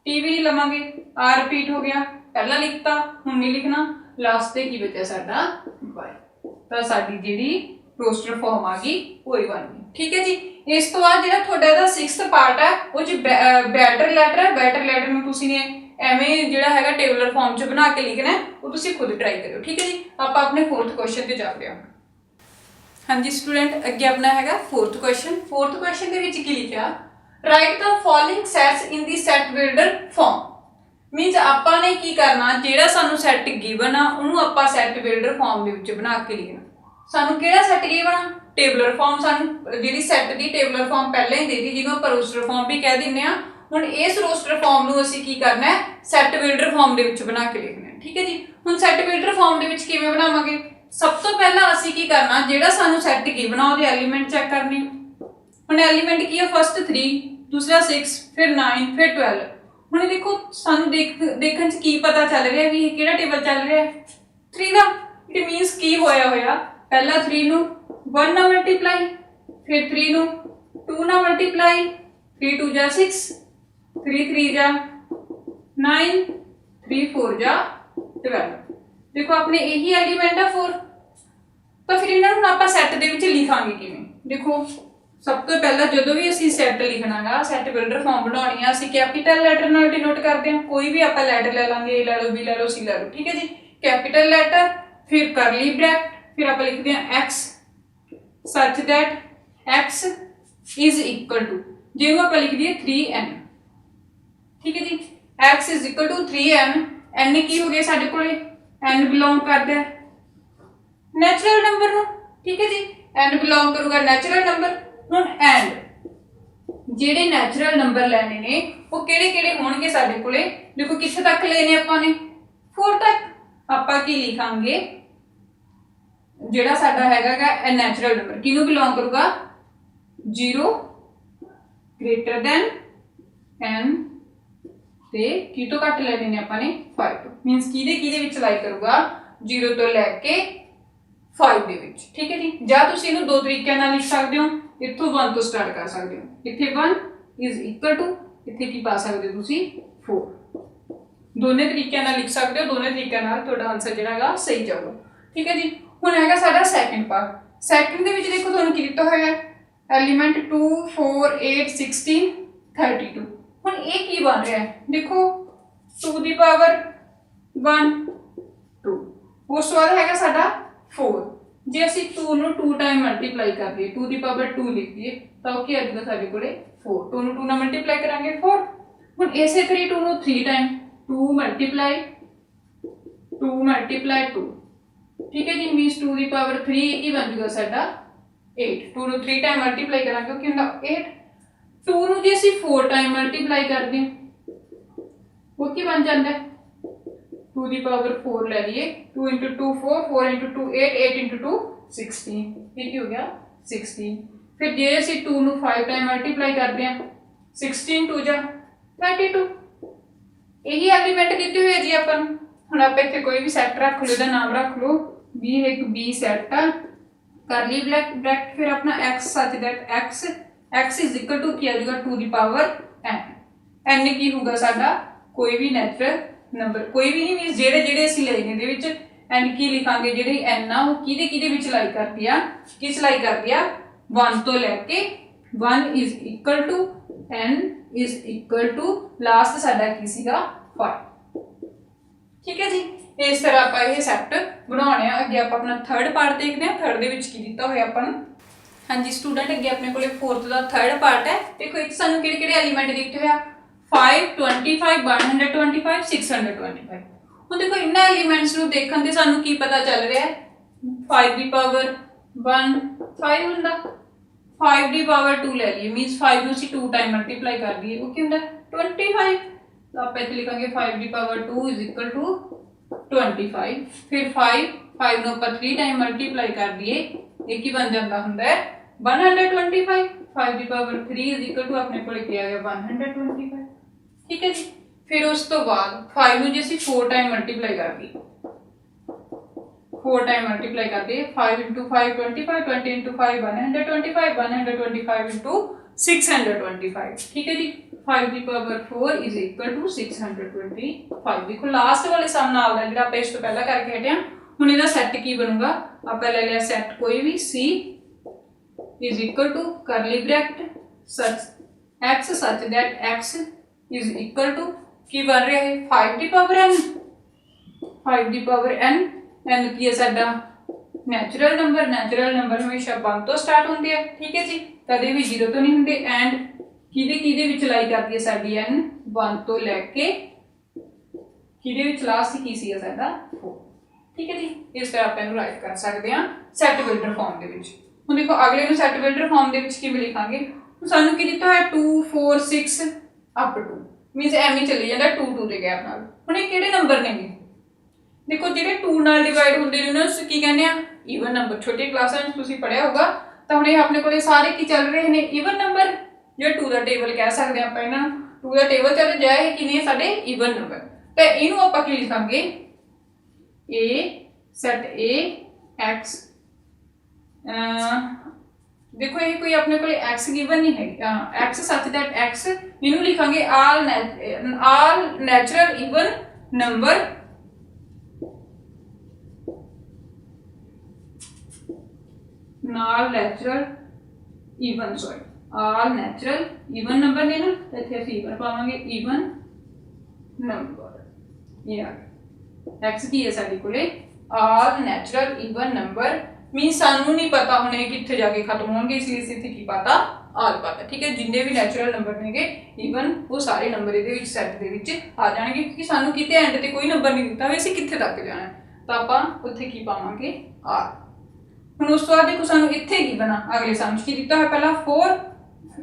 T भी नहीं लवांगे, R रिपीट हो गया, पहला लिखता हुण नहीं लिखना, लास्ट ते की बचा साडा Y। ਤਾਂ ਸਾਡੀ ਜਿਹੜੀ ਰੋਸਟਰ ਫਾਰਮ ਆ ਗਈ ਉਹ ਹੀ ਬਣ ਗਈ। ਠੀਕ ਹੈ ਜੀ। ਇਸ ਤੋਂ ਬਾਅਦ ਜਿਹੜਾ ਤੁਹਾਡਾ ਇਹਦਾ 6th ਪਾਰਟ ਹੈ ਉਹ ਚ ਬੈਟਰ ਲੈਟਰ ਹੈ। ਬੈਟਰ ਲੈਟਰ ਨੂੰ ਤੁਸੀਂ ਨੇ ਐਵੇਂ ਜਿਹੜਾ ਹੈਗਾ ਟੇਬਲਰ ਫਾਰਮ ਚ ਬਣਾ ਕੇ ਲਿਖਣਾ ਹੈ, ਉਹ ਤੁਸੀਂ ਖੁਦ ਟਰਾਈ ਕਰਿਓ। ਠੀਕ ਹੈ ਜੀ। ਆਪਾਂ ਆਪਣੇ 4th ਕੁਐਸਚਨ ਤੇ ਚੱਲਦੇ ਹਾਂ। ਹਾਂਜੀ ਸਟੂਡੈਂਟ, ਅੱਗੇ ਆਪਣਾ ਹੈਗਾ 4th ਕੁਐਸਚਨ। 4th ਕੁਐਸਚਨ ਦੇ ਵਿੱਚ ਕੀ ਲਿਖਿਆ, ਰਾਈਟ ਦ ਫੋਲੋਇੰਗ ਸੈਟਸ ਇਨ ਦੀ ਸੈਟ ਬਿਲਡਰ ਫਾਰਮ। ਮੀਨਸ ਆਪਾਂ ਨੇ ਕੀ ਕਰਨਾ, ਜਿਹੜਾ ਸਾਨੂੰ ਸੈਟ ਗਿਵਨ ਆ ਉਹਨੂੰ ਆਪਾਂ ਸੈਟ ਬਿਲਡਰ ਫਾਰਮ ਦੇ ਵਿੱਚ ਬਣਾ ਕੇ ਲਿਖਣਾ। ਸਾਨੂੰ ਕਿਹੜਾ ਸੈਟ ਗਿਵਨ ਆ, ਟੇਬਲਰ ਫਾਰਮ। ਸਾਨੂੰ ਜਿਹੜੀ ਸੈਟ ਦੀ ਟੇਬਲਰ ਫਾਰਮ ਪਹਿਲਾਂ ਹੀ ਦੇ ਦਿੱਤੀ, ਜਿਹਨੂੰ ਆਪਾਂ ਰੋਸਟਰ ਫਾਰਮ ਵੀ ਕਹਿ ਦਿੰਦੇ ਆ। ਹੁਣ ਇਸ ਰੋਸਟਰ ਫਾਰਮ ਨੂੰ ਅਸੀਂ ਕੀ ਕਰਨਾ ਹੈ, ਸੈਟ ਬਿਲਡਰ ਫਾਰਮ ਦੇ ਵਿੱਚ ਬਣਾ ਕੇ ਲਿਖਣਾ ਹੈ। ਠੀਕ ਹੈ ਜੀ। ਹੁਣ ਸੈਟ ਬਿਲਡਰ ਫਾਰਮ ਦੇ ਵਿੱਚ ਕਿਵੇਂ ਬਣਾਵਾਂਗੇ, ਸਭ ਤੋਂ ਪਹਿਲਾਂ ਅਸੀਂ ਕੀ ਕਰਨਾ, ਜਿਹੜਾ ਸਾਨੂੰ ਸੈਟ ਗਿਵਨ ਆ ਉਹਦੇ ਐਲੀਮੈਂਟ ਚੈੱਕ ਕਰਨੇ। ਹੁਣ ਐਲੀਮੈਂਟ ਕੀ ਆ, ਫਸਟ 3, ਦੂਸਰਾ 6, ਫਿਰ 9, ਫਿਰ 12। ਹੁਣ ਦੇਖੋ ਸਾਨੂੰ ਦੇਖਣ ਚ ਕੀ ਪਤਾ ਚੱਲ ਰਿਹਾ ਵੀ ਇਹ ਕਿਹੜਾ ਟੇਬਲ ਚੱਲ ਰਿਹਾ ਹੈ, 3 ਦਾ। ਇਟ ਮੀਨਸ ਕੀ ਹੋਇਆ ਪਹਿਲਾਂ 3 ਨੂੰ 1 ਨਾਲ ਮਲਟੀਪਲਾਈ, ਫਿਰ 3 ਨੂੰ 2 ਨਾਲ ਮਲਟੀਪਲਾਈ, 3 2 ਜਾ 6, 3 3 ਜਾ 9, 3 4 ਜਾ 12। ਦੇਖੋ ਆਪਣੇ ਇਹੀ ਐਲੀਮੈਂਟ ਆ 4। ਤਾਂ ਫਿਰ ਇਹਨਾਂ ਨੂੰ ਆਪਾਂ ਸੈੱਟ ਦੇ ਵਿੱਚ ਲਿਖਾਂਗੇ ਕਿਵੇਂ। ਦੇਖੋ ਸਭ ਤੋਂ ਪਹਿਲਾਂ ਜਦੋਂ ਵੀ ਅਸੀਂ ਸੈੱਟ ਲਿਖਣਾਗਾ, ਸੈੱਟ ਬਿਲਡਰ ਫਾਰਮ ਬਣਾਉਣੀ ਆ, ਅਸੀਂ ਕੈਪੀਟਲ ਲੈਟਰ ਨਾਲ ਡਿਨੋਟ ਕਰਦੇ ਹਾਂ। ਕੋਈ ਵੀ ਆਪਾਂ ਲੈਟਰ ਲੈ ਲਾਂਗੇ, A ਲੈ ਲਓ, B ਲੈ ਲਓ, C ਲੈ ਲਓ। ਠੀਕ ਹੈ ਜੀ। ਕੈਪੀਟਲ ਲੈਟਰ, ਫਿਰ ਕਰਲੀ ਬ੍ਰੈਕਟ, ਫਿਰ ਆਪਾਂ ਲਿਖਦੇ ਹਾਂ x such that x is equal to, ਜਿਹਨੂੰ ਆਪਾਂ ਲਿਖ ਦਈਏ 3n। ਠੀਕ ਹੈ ਜੀ। x is equal to 3n। n ਕੀ ਹੋ ਗਿਆ ਸਾਡੇ ਕੋਲੇ, n ਬਿਲੋਂਗ ਕਰਦਾ ਹੈ ਨੈਚੁਰਲ ਨੰਬਰ ਨੂੰ। ਠੀਕ ਹੈ ਜੀ। n ਬਿਲੋਂਗ ਕਰੂਗਾ ਨੈਚੁਰਲ ਨੰਬਰ। ਹੁਣ ਐਂਡ ਜਿਹੜੇ ਨੈਚੁਰਲ ਨੰਬਰ ਲੈਣੇ ਨੇ ਉਹ ਕਿਹੜੇ ਕਿਹੜੇ ਹੋਣਗੇ ਸਾਡੇ ਕੋਲੇ। ਦੇਖੋ ਕਿੱਥੇ ਤੱਕ ਲੈਣੇ ਆਪਾਂ ਨੇ, 4 ਤੱਕ। ਆਪਾਂ ਕੀ ਲਿਖਾਂਗੇ, ਜਿਹੜਾ ਸਾਡਾ ਹੈਗਾ ਨੈਚੁਰਲ ਨੰਬਰ ਕਿਹਨੂੰ ਬਿਲੋਂਗ ਕਰੂਗਾ, 0 greater than n ਤੇ ਕੀ ਤੋਂ ਘੱਟ ਲੈਣੇ ਨੇ ਆਪਾਂ ਨੇ, 5 ਤੋਂ। ਮੀਨਸ ਕਿਹਦੇ ਵਿੱਚ ਲਾਈ ਕਰੂਗਾ, 0 ਤੋਂ ਲੈ ਕੇ 5 ਦੇ ਵਿੱਚ। ਠੀਕ ਹੈ ਜੀ। ਜਾਂ ਤੁਸੀਂ ਇਹਨੂੰ ਦੋ ਤਰੀਕਿਆਂ ਨਾਲ ਲਿਖ ਸਕਦੇ ਹੋ। ਇੱਥੋਂ 1 ਤੋਂ ਸਟਾਰਟ ਕਰ ਸਕਦੇ ਹੋ। ਇੱਥੇ 1 is equal to, ਇੱਥੇ ਕੀ ਪਾ ਸਕਦੇ ਹੋ ਤੁਸੀਂ, 4। ਦੋਨੇ ਤਰੀਕਿਆਂ ਨਾਲ ਲਿਖ ਸਕਦੇ ਹੋ। ਦੋਨੇ ਤਰੀਕਿਆਂ ਨਾਲ ਤੁਹਾਡਾ ਆਨਸਰ ਜਿਹੜਾ ਹੈਗਾ ਸਹੀ ਜਾਊਗਾ। ਠੀਕ ਹੈ ਜੀ। ਹੁਣ ਹੈਗਾ ਸਾਡਾ ਸੈਕਿੰਡ ਪਾਰਟ। ਸੈਕਿੰਡ ਦੇ ਵਿੱਚ ਦੇਖੋ ਤੁਹਾਨੂੰ ਕੀ ਦਿੱਤਾ ਹੋਇਆ, ਐਲੀਮੈਂਟ 2 4 8 16 32। ਹੁਣ ਇਹ ਕੀ ਬਣ ਰਿਹਾ ਹੈ, ਦੇਖੋ 2 ਦੀ ਪਾਵਰ 1 2। ਉਸ ਤੋਂ ਬਾਅਦ ਹੈਗਾ ਸਾਡਾ 4। ਜੇ ਅਸੀਂ 2 ਨੂੰ 2 ਟਾਈਮ ਮਲਟੀਪਲਾਈ ਕਰ ਦਈਏ, 2 ਦੀ ਪਾਵਰ 2 ਲਿਖ ਦਈਏ, ਤਾਂ ਉਹ ਕੀ ਆ ਜਾਊਗਾ ਸਾਡੇ ਕੋਲੇ 4। 2 ਨੂੰ 2 ਨਾਲ ਮਲਟੀਪਲਾਈ ਕਰਾਂਗੇ 4। ਹੁਣ ਇਸੇ ਤਰ੍ਹਾਂ 2 ਨੂੰ 3 ਟਾਈਮ, 2 ਮਲਟੀਪਲਾਈ 2। ਠੀਕ ਹੈ ਜੀ। ਮੀਨਸ 2 ਦੀ ਪਾਵਰ 3 ਕੀ ਬਣ ਜਾਊਗਾ ਸਾਡਾ 8। 2 ਨੂੰ 3 ਟਾਈਮ ਮਲਟੀਪਲਾਈ ਕਰਾਂਗੇ ਉਹ ਕੀ ਹੁੰਦਾ 8। 2 ਨੂੰ ਜੇ ਅਸੀਂ 4 ਟਾਈਮ ਮਲਟੀਪਲਾਈ ਕਰਦੇ ਹਾਂ ਉਹ ਕੀ ਬਣ ਜਾਂਦਾ, 2 ਦੀ ਪਾਵਰ 4 ਲੈ ਲਈਏ, 2 into 2 4, 4 into 2 8, 8 into 2 16। ਇਹ ਕੀ ਹੋ ਗਿਆ 16। ਫਿਰ ਜੇ ਅਸੀਂ 2 ਨੂੰ 5 ਟਾਈਮ ਮਲਟੀਪਲਾਈ ਕਰਦੇ ਹਾਂ, 16 2 ਜਾ 32। ਇਹੀ ਐਲੀਮੈਂਟ ਦਿੱਤੇ ਹੋਏ ਜੀ ਆਪਾਂ ਨੂੰ। ਹੁਣ ਆਪਾਂ ਇੱਥੇ ਕੋਈ ਵੀ ਸੈਟ ਰੱਖ ਲਓ, ਇਹਦਾ ਨਾਮ ਰੱਖ ਲਓ ਵੀ ਇਹ ਇੱਕ B ਸੈਟ ਆ, ਕਰਲੀ ਬ੍ਰੈਕਟ, ਫਿਰ ਆਪਣਾ x such that x is equal to ਕੀ ਆ ਜਾਊਗਾ 2 ਦੀ ਪਾਵਰ n। n ਕੀ ਹੋਊਗਾ ਸਾਡਾ ਕੋਈ ਵੀ ਨੈਚੁਰਲ ਨੰਬਰ, ਕੋਈ ਵੀ ਨਹੀਂ, ਮੀਨਸ ਜਿਹੜੇ ਅਸੀਂ ਲਏ ਨੇ ਦੇ ਵਿੱਚ n ਕੀ ਲਿਖਾਂਗੇ, ਜਿਹੜੀ n ਆ ਉਹ ਕਿਹਦੇ ਵਿੱਚ ਲਾਈ ਕਰਦੀ ਆ, ਕਿਸ ਲਾਈ ਕਰਦੀ ਆ, 1 ਤੋਂ ਲੈ ਕੇ 1 is equal to n is equal to last ਸਾਡਾ ਕੀ ਸੀਗਾ 5। ਠੀਕ ਹੈ ਜੀ। ਇਸ ਤਰ੍ਹਾਂ ਆਪਾਂ ਇਹ ਸੈਟ ਬਣਾਉਣੇ ਆ। ਅੱਗੇ ਆਪਾਂ ਆਪਣਾ ਥਰਡ ਪਾਰਟ ਦੇਖਦੇ ਹਾਂ। ਥਰਡ ਦੇ ਵਿੱਚ ਕੀ ਦਿੱਤਾ ਹੋਇਆ ਆਪਾਂ ਨੂੰ। ਹਾਂਜੀ ਸਟੂਡੈਂਟ, ਅੱਗੇ ਆਪਣੇ ਕੋਲੇ 4th ਦਾ ਥਰਡ ਪਾਰਟ ਹੈ। ਦੇਖੋ ਇੱਕ ਸਾਨੂੰ ਕਿਹੜੇ ਐਲੀਮੈਂਟ ਦਿੱਤੇ ਹੋਇਆ, 5 25 125 625। ਹੁਣ ਦੇਖੋ ਇਹਨਾਂ ਐਲੀਮੈਂਟਸ ਨੂੰ ਦੇਖਣ ਤੇ ਸਾਨੂੰ ਕੀ ਪਤਾ ਚੱਲ ਰਿਹਾ ਹੈ, 5 ਦੀ ਪਾਵਰ 1 5 ਹੁੰਦਾ, 5 ਦੀ ਪਾਵਰ 2 ਲੈ ਲਈਏ, ਮੀਨਸ 5 ਨੂੰ ਅਸੀਂ 2 ਟਾਈਮ ਮਲਟੀਪਲਾਈ ਕਰ ਦਈਏ ਉਹ ਕੀ ਹੁੰਦਾ 25। ਤਾਂ ਆਪਾਂ ਇੱਥੇ ਲਿਖਾਂਗੇ 5 ਦੀ ਪਾਵਰ 2 is equal to 25। ਫਿਰ 5 ਨੂੰ ਆਪਾਂ 3 ਟਾਈਮ ਮਲਟੀਪਲਾਈ ਕਰ ਦਈਏ, ਇਹ ਕੀ ਬਣ ਜਾਂਦਾ ਹੁੰਦਾ ਹੈ 125। 5 ਦੀ ਪਾਵਰ 3 is equal to ਆਪਣੇ ਕੋਲ ਕੀ ਆ ਗਿਆ 125। ਠੀਕ ਹੈ ਜੀ। ਫਿਰ ਉਸ ਤੋਂ ਬਾਅਦ 5 ਨੂੰ ਜੇ ਅਸੀਂ 4 ਟਾਈਮ ਮਲਟੀਪਲਾਈ ਕਰ ਦਈਏ, 4 ਟਾਈਮ ਮਲਟੀਪਲਾਈ ਕਰ ਦਈਏ, 5 into 5 25, 20 into 5 125, 125 into 625। ਠੀਕ ਹੈ ਜੀ। 5 ਦੀ ਪਾਵਰ 4 is equal to 625। ਦੇਖੋ ਲਾਸਟ ਵਾਲੇ ਸਮ ਨਾਲ ਦਾ ਜਿਹੜਾ ਆਪਾਂ ਇਸ ਤੋਂ ਪਹਿਲਾਂ ਕਰਕੇ ਹਟੇ ਆ ਹੁਣ ਇਹਦਾ ਸੈੱਟ ਕੀ ਬਣੂਗਾ, ਆਪਾਂ ਲੈ ਲਿਆ ਸੈੱਟ ਕੋਈ ਵੀ C is equal to curly bracket such x such that x is equal to ਕੀ ਬਣ ਰਿਹਾ ਹੈ 5 ਦੀ ਪਾਵਰ n 5 ਦੀ ਪਾਵਰ n n ਕੀ ਹੈ ਸਾਡਾ ਨੈਚੁਰਲ ਨੰਬਰ ਹਮੇਸ਼ਾ 1 ਤੋਂ ਸਟਾਰਟ ਹੁੰਦੇ ਆ, ਠੀਕ ਹੈ ਜੀ, ਕਦੇ ਵੀ 0 ਤੋਂ ਨਹੀਂ ਹੁੰਦੇ। ਐਂਡ ਕਿਹਦੇ ਵਿੱਚ ਲਾਈ ਕਰਦੀ ਹੈ ਸਾਡੀ n 1 ਤੋਂ ਲੈ ਕੇ ਕਿਹਦੇ ਵਿੱਚ ਲਾਸਟ ਕੀ ਸੀ ਸਾਡਾ 4, ਠੀਕ ਹੈ ਜੀ। ਇਸ ਤਰ੍ਹਾਂ ਆਪਾਂ ਇਹਨੂੰ ਰਾਈਟ ਕਰ ਸਕਦੇ ਹਾਂ ਸੈਟ ਬਿਲਡਰ ਫਾਰਮ ਦੇ ਵਿੱਚ। ਹੁਣ ਦੇਖੋ ਅਗਲੇ ਨੂੰ ਸੈਟ ਬਿਲਡਰ ਫਾਰਮ ਦੇ ਵਿੱਚ ਕਿਵੇਂ ਲਿਖਾਂਗੇ, ਹੁਣ ਸਾਨੂੰ ਕੀ ਦਿੱਤਾ ਹੋਇਆ 2 4 6 ਅਪ ਟੂ ਮੀਨਸ ਐਵੇਂ ਚੱਲੀ ਜਾਂਦਾ 2 2 ਦੇ ਗੈਪ ਨਾਲ। ਹੁਣ ਇਹ ਕਿਹੜੇ ਨੰਬਰ ਨੇਗੇ, ਦੇਖੋ ਜਿਹੜੇ 2 ਨਾਲ ਡਿਵਾਈਡ ਹੁੰਦੇ ਨੇ ਉਹਨਾਂ ਨੂੰ ਕੀ ਕਹਿੰਦੇ ਆ ਈਵਨ ਨੰਬਰ। ਛੋਟੀ ਕਲਾਸਾਂ ਵਿੱਚ ਤੁਸੀਂ ਪੜ੍ਹਿਆ ਹੋਗਾ। ਤਾਂ ਹੁਣ ਇਹ ਆਪਣੇ ਕੋਲੇ ਸਾਰੇ ਕੀ ਚੱਲ ਰਹੇ ਨੇ ਈਵਨ ਨੰਬਰ, ਜਿਹੜਾ 2 ਦਾ ਟੇਬਲ ਕਹਿ ਸਕਦੇ ਆਪਾਂ ਇਹਨਾਂ ਨੂੰ। 2 ਦਾ ਟੇਬਲ ਚੱਲ ਰਿਹਾ ਇਹ ਕਿੰਨੇ ਸਾਡੇ ਈਵਨ ਨੰਬਰ। ਤਾਂ ਇਹਨੂੰ ਆਪਾਂ ਕੀ ਲਿਖਾਂਗੇ A ਸੈਟ A x देखो ये कोई अपने को x गिवन नहीं है, x सच दैट x इन्हों लिखांगे all natural even number all natural even number ने ना इत्थे ਅਸੀਂ even ਪਾਵਾਂਗੇ even number ये x की है साडी कोले all natural even number mean सानू नहीं पता हुणे कित्थे जाके खत्म होंगे, इसलिए इत्थे की पता आल पता, ठीक है। जिन्ने भी नैचुरल नंबर नेगे ईवन वो सारे नंबर इहदे विच सैट दे विच आ जाणगे, क्योंकि सानू किते एंड ते कोई नंबर नहीं दित्ता होया असीं कित्थे तक जाना है, तां आपां उत्थे की पावांगे आर। हुण उस तो बाद देखो सानू इत्थे की बना अगले सम च की दित्ता है पहला 4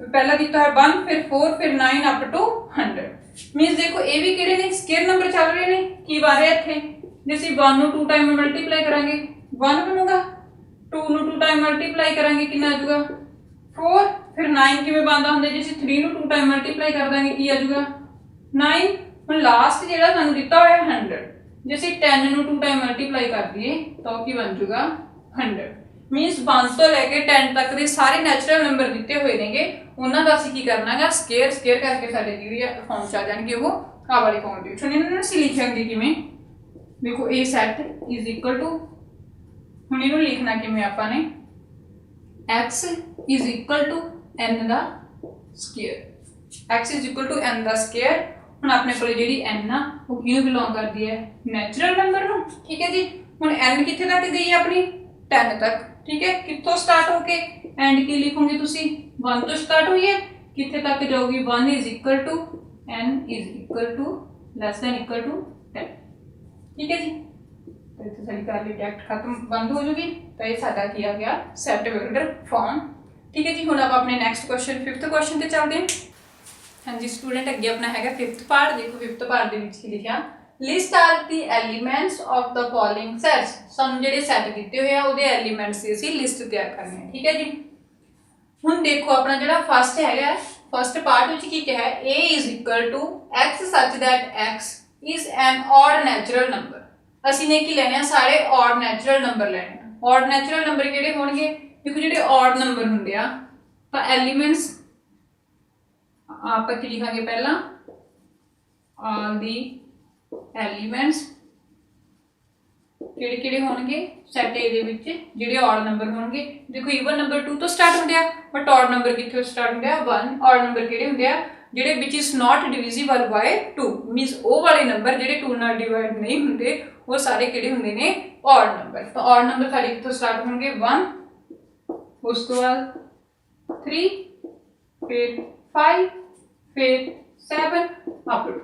पहला दित्ता है 1 फिर 4 फिर 9 अप टू 100 मीनस देखो ये भी किहड़े ने स्केयर नंबर चल रहे ने। की बन रहा इत्थे जे असीं 1 नूं 2 टाइम मल्टीप्लाई करांगे 1 बनूगा, 2 ਨੂੰ 2 टाइम मल्टीप्लाई करांगे कितना आ जाऊगा 4 फिर 9 किवें बनदा हुंदा जे 3 ਨੂੰ 2 टाइम मल्टीप्लाई कर दांगे की आ जाऊगा 9। हुण लास्ट जेड़ा सानू दित्ता होया 100 जे ਅਸੀਂ 10 ਨੂੰ 2 टाइम मल्टीप्लाई कर दईए तो की बन जाऊगा 100 मीनस 1 ਤੋਂ ਲੈ ਕੇ 10 तक ਦੇ ਸਾਰੇ ਨੈਚੁਰਲ ਨੰਬਰ ਦਿੱਤੇ ਹੋਏ ਨੇਗੇ ਉਹਨਾਂ ਦਾ ਅਸੀਂ ਕੀ ਕਰਨਾਗਾ ਸਕੇਅਰ ਕਰਕੇ ਸਾਡੇ ਜਿਹੜੀ ਫਾਰਮ ਚ ਆ ਜਾਣਗੇ ਉਹ ਆ ਵਾਲੀ ਫਾਰਮ ਦੇ ਵਿੱਚ। ਹੁਣ ਇਹਨਾਂ ਨੂੰ ਅਸੀਂ ਲਿਖਾਂਗੇ ਕਿਵੇਂ, ਦੇਖੋ a set is equal to ਹੁਣ ਇਹਨੂੰ ਲਿਖਣਾ ਕਿਵੇਂ ਆਪਾਂ ਨੇ x is equal to n the square x is equal to n the square. ਹੁਣ ਆਪਣੇ ਕੋਲੇ ਜਿਹੜੀ n ਆ ਉਹ ਕਿਹਨੂੰ ਬਿਲੋਂਗ ਕਰਦੀ ਹੈ ਨੈਚੁਰਲ ਨੰਬਰ ਨੂੰ, ਠੀਕ ਹੈ ਜੀ। ਹੁਣ n ਕਿੱਥੇ ਤੱਕ ਗਈ ਹੈ ਆਪਣੀ 10 ਤੱਕ, ਠੀਕ ਹੈ। ਕਿੱਥੋਂ ਸਟਾਰਟ ਹੋ ਕੇ ਐਂਡ ਕੀ ਲਿਖੋਗੇ ਤੁਸੀਂ 1 ਤੋਂ ਸਟਾਰਟ ਹੋਈ ਹੈ ਕਿੱਥੇ तक जाओगी 1 is equal to n is equal to less than equal to 10, ठीक है जी। तो सारी करली ब्रैकेट खत्म बंद हो जाएगी। तो ये साडा की आ गया सेट बिल्डर फॉर्म, ठीक है जी। हुण आप अपने नेक्स्ट क्वेश्चन 5th क्वेश्चन ते चलते हैं। हाँ जी स्टूडेंट अगे अपना हैगा 5th पार्ट। देखो 5th पार्ट दे विच की लिखिया list are the elements of the following sets. सानू जेडे सेट दिते हुए आ ओदे एलिमेंट्स दी असीं लिस्ट तैयार करनी है, ठीक है जी। हुण देखो अपना जेड़ा फर्स्ट हैगा फर्स्ट पार्ट विच की कहा है a is equal to x such that x is an odd natural number। ਅਸੀਂ ਨੇ ਕੀ ਲੈਣੇ ਆ ਸਾਰੇ ऑड ਨੈਚੁਰਲ ਨੰਬਰ ਲੈਣੇ ਆ। ऑड ਨੈਚੁਰਲ ਨੰਬਰ ਕਿਹੜੇ ਹੋਣਗੇ, ਦੇਖੋ ਜਿਹੜੇ ऑड ਨੰਬਰ ਹੁੰਦੇ ਆ ਤਾਂ ਐਲੀਮੈਂਟਸ ਆਪਾਂ ਕੀ ਲਿਖਾਂਗੇ ਪਹਿਲਾਂ ਆਲ ਦੀ ਐਲੀਮੈਂਟਸ ਕਿਹੜੇ ਕਿਹੜੇ ਹੋਣਗੇ ਸੈਟ A ਦੇ ਵਿੱਚ ਜਿਹੜੇ ऑड ਨੰਬਰ ਹੋਣਗੇ। ਦੇਖੋ ਈਵਨ ਨੰਬਰ 2 ਤੋਂ ਸਟਾਰਟ ਹੁੰਦੇ ਆ ਬਟ ऑड ਨੰਬਰ ਕਿੱਥੋਂ ਸਟਾਰਟ ਹੁੰਦੇ ਆ 1। ऑड ਨੰਬਰ ਕਿਹੜੇ ਹੁੰਦੇ ਆ ਜਿਹੜੇ which is not divisible by 2 means ਉਹ ਵਾਲੇ ਨੰਬਰ ਜਿਹੜੇ 2 ਨਾਲ ਡਿਵਾਈਡ ਨਹੀਂ ਹੁੰਦੇ ਉਹ ਸਾਰੇ ਕਿਹੜੇ ਹੁੰਦੇ ਨੇ ऑड ਨੰਬਰ। ਤਾਂ ऑड ਨੰਬਰ ਸਾਡੇ ਕਿੱਥੋਂ ਸਟਾਰਟ ਹੋਣਗੇ 1 ਉਸ ਤੋਂ ਬਾਅਦ 3 फिर 5 फिर 7 अप टू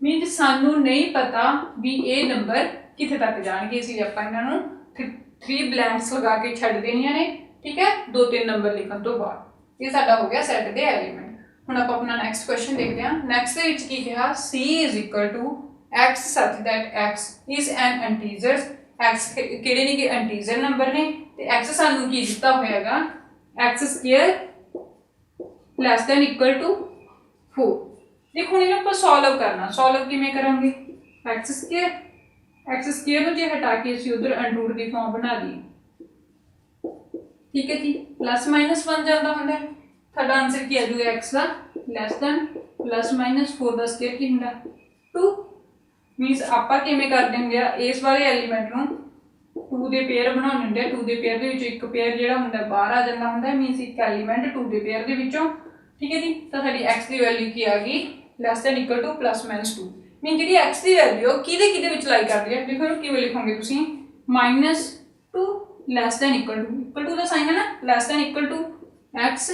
मींस ਸਾਨੂੰ ਨਹੀਂ ਪਤਾ ਵੀ ਇਹ ਨੰਬਰ ਕਿੱਥੇ ਤੱਕ ਜਾਣਗੇ, ਇਸ ਲਈ ਆਪਾਂ ਇਹਨਾਂ ਨੂੰ 3 ਬਲੈਂਕਸ ਲਗਾ ਕੇ ਛੱਡ ਦੇਣੀਆਂ ਨੇ, ਠੀਕ ਹੈ। 2-3 ਨੰਬਰ ਲਿਖਣ ਤੋਂ ਬਾਅਦ ਇਹ ਸਾਡਾ ਹੋ ਗਿਆ ਸੈਟ ਦੇ ਐਲੀਮੈਂਟ। ਹੁਣ ਆਪਾਂ ਆਪਣਾ ਨੈਕਸਟ ਕੁਐਸਚਨ ਦੇਖਦੇ ਹਾਂ। ਨੈਕਸਟ ਦੇ ਵਿੱਚ ਕੀ ਕਿਹਾ c is equal to x such that x is an integer। x ਕਿਹੜੇ ਨੇ ਕਿ ਇੰਟੀਜਰ ਨੰਬਰ ਨੇ ਤੇ x ਸਾਨੂੰ ਕੀ ਦਿੱਤਾ ਹੋਇਆਗਾ x square less than equal to 4। ਦੇਖੋ ਹੁਣ ਇਹਨੂੰ ਆਪਾਂ ਸੋਲਵ ਕਰਨਾ। ਸੋਲਵ ਕਿਵੇਂ ਕਰਾਂਗੇ x ਸਕੁਅਰ ਨੂੰ ਜੇ ਹਟਾ ਕੇ ਅਸੀਂ ਉਧਰ ਅੰਡਰੂਟ ਦੀ ਫਾਰਮ ਬਣਾ ਲਈਏ, ਠੀਕ ਹੈ ਜੀ। प्लस माइनस 1 ਜਾਂਦਾ ਹੁੰਦਾ ਹੈ ਤੁਹਾਡਾ ਆਨਸਰ ਕੀ ਆ ਜਾਊਗਾ x ਦਾ ਲੈਸ ਦੈਨ प्लस माइनस 4 ਦਾ ਸਕੁਅਰ ਕੀ ਹੁੰਦਾ 2। मींस ਆਪਾਂ ਕਿਵੇਂ ਕਰਦੇ ਹੁੰਦੇ ਆ ਇਸ ਵਾਲੇ ਐਲੀਮੈਂਟ ਨੂੰ 2 ਦੇ ਪੇਅਰ ਬਣਾਉਣੇ ਹੁੰਦੇ ਆ। 2 ਦੇ ਪੇਅਰ ਦੇ ਵਿੱਚੋਂ ਇੱਕ ਪੇਅਰ ਜਿਹੜਾ ਹੁੰਦਾ ਬਾਹਰ ਆ ਜਾਂਦਾ ਹੁੰਦਾ, ਮੀਨਸ ਇੱਕ ਐਲੀਮੈਂਟ 2 ਦੇ ਪੇਅਰ ਦੇ ਵਿੱਚੋਂ। ਠੀਕ ਹੈ ਜੀ, ਤਾਂ ਸਾਡੀ x ਦੀ ਵੈਲਿਊ ਕੀ ਆ ਗਈ, ਲੈਸ than equal two plus minus 2। ਮੀਨ ਜਿਹੜੀ x ਦੀ ਵੈਲਿਊ ਕਿਹਦੇ ਵਿੱਚ ਲਾਈ ਕਰਦੀ ਹੈ, ਦੇਖੋ ਕਿਵੇਂ ਲਿਖੋਗੇ ਤੁਸੀਂ, -2 ਲੈਸ ਦੈਨ ਇਕੁਅਲ ਟੂ ਦਾ ਸਾਈਨ ਹੈ ਨਾ, less than equal to x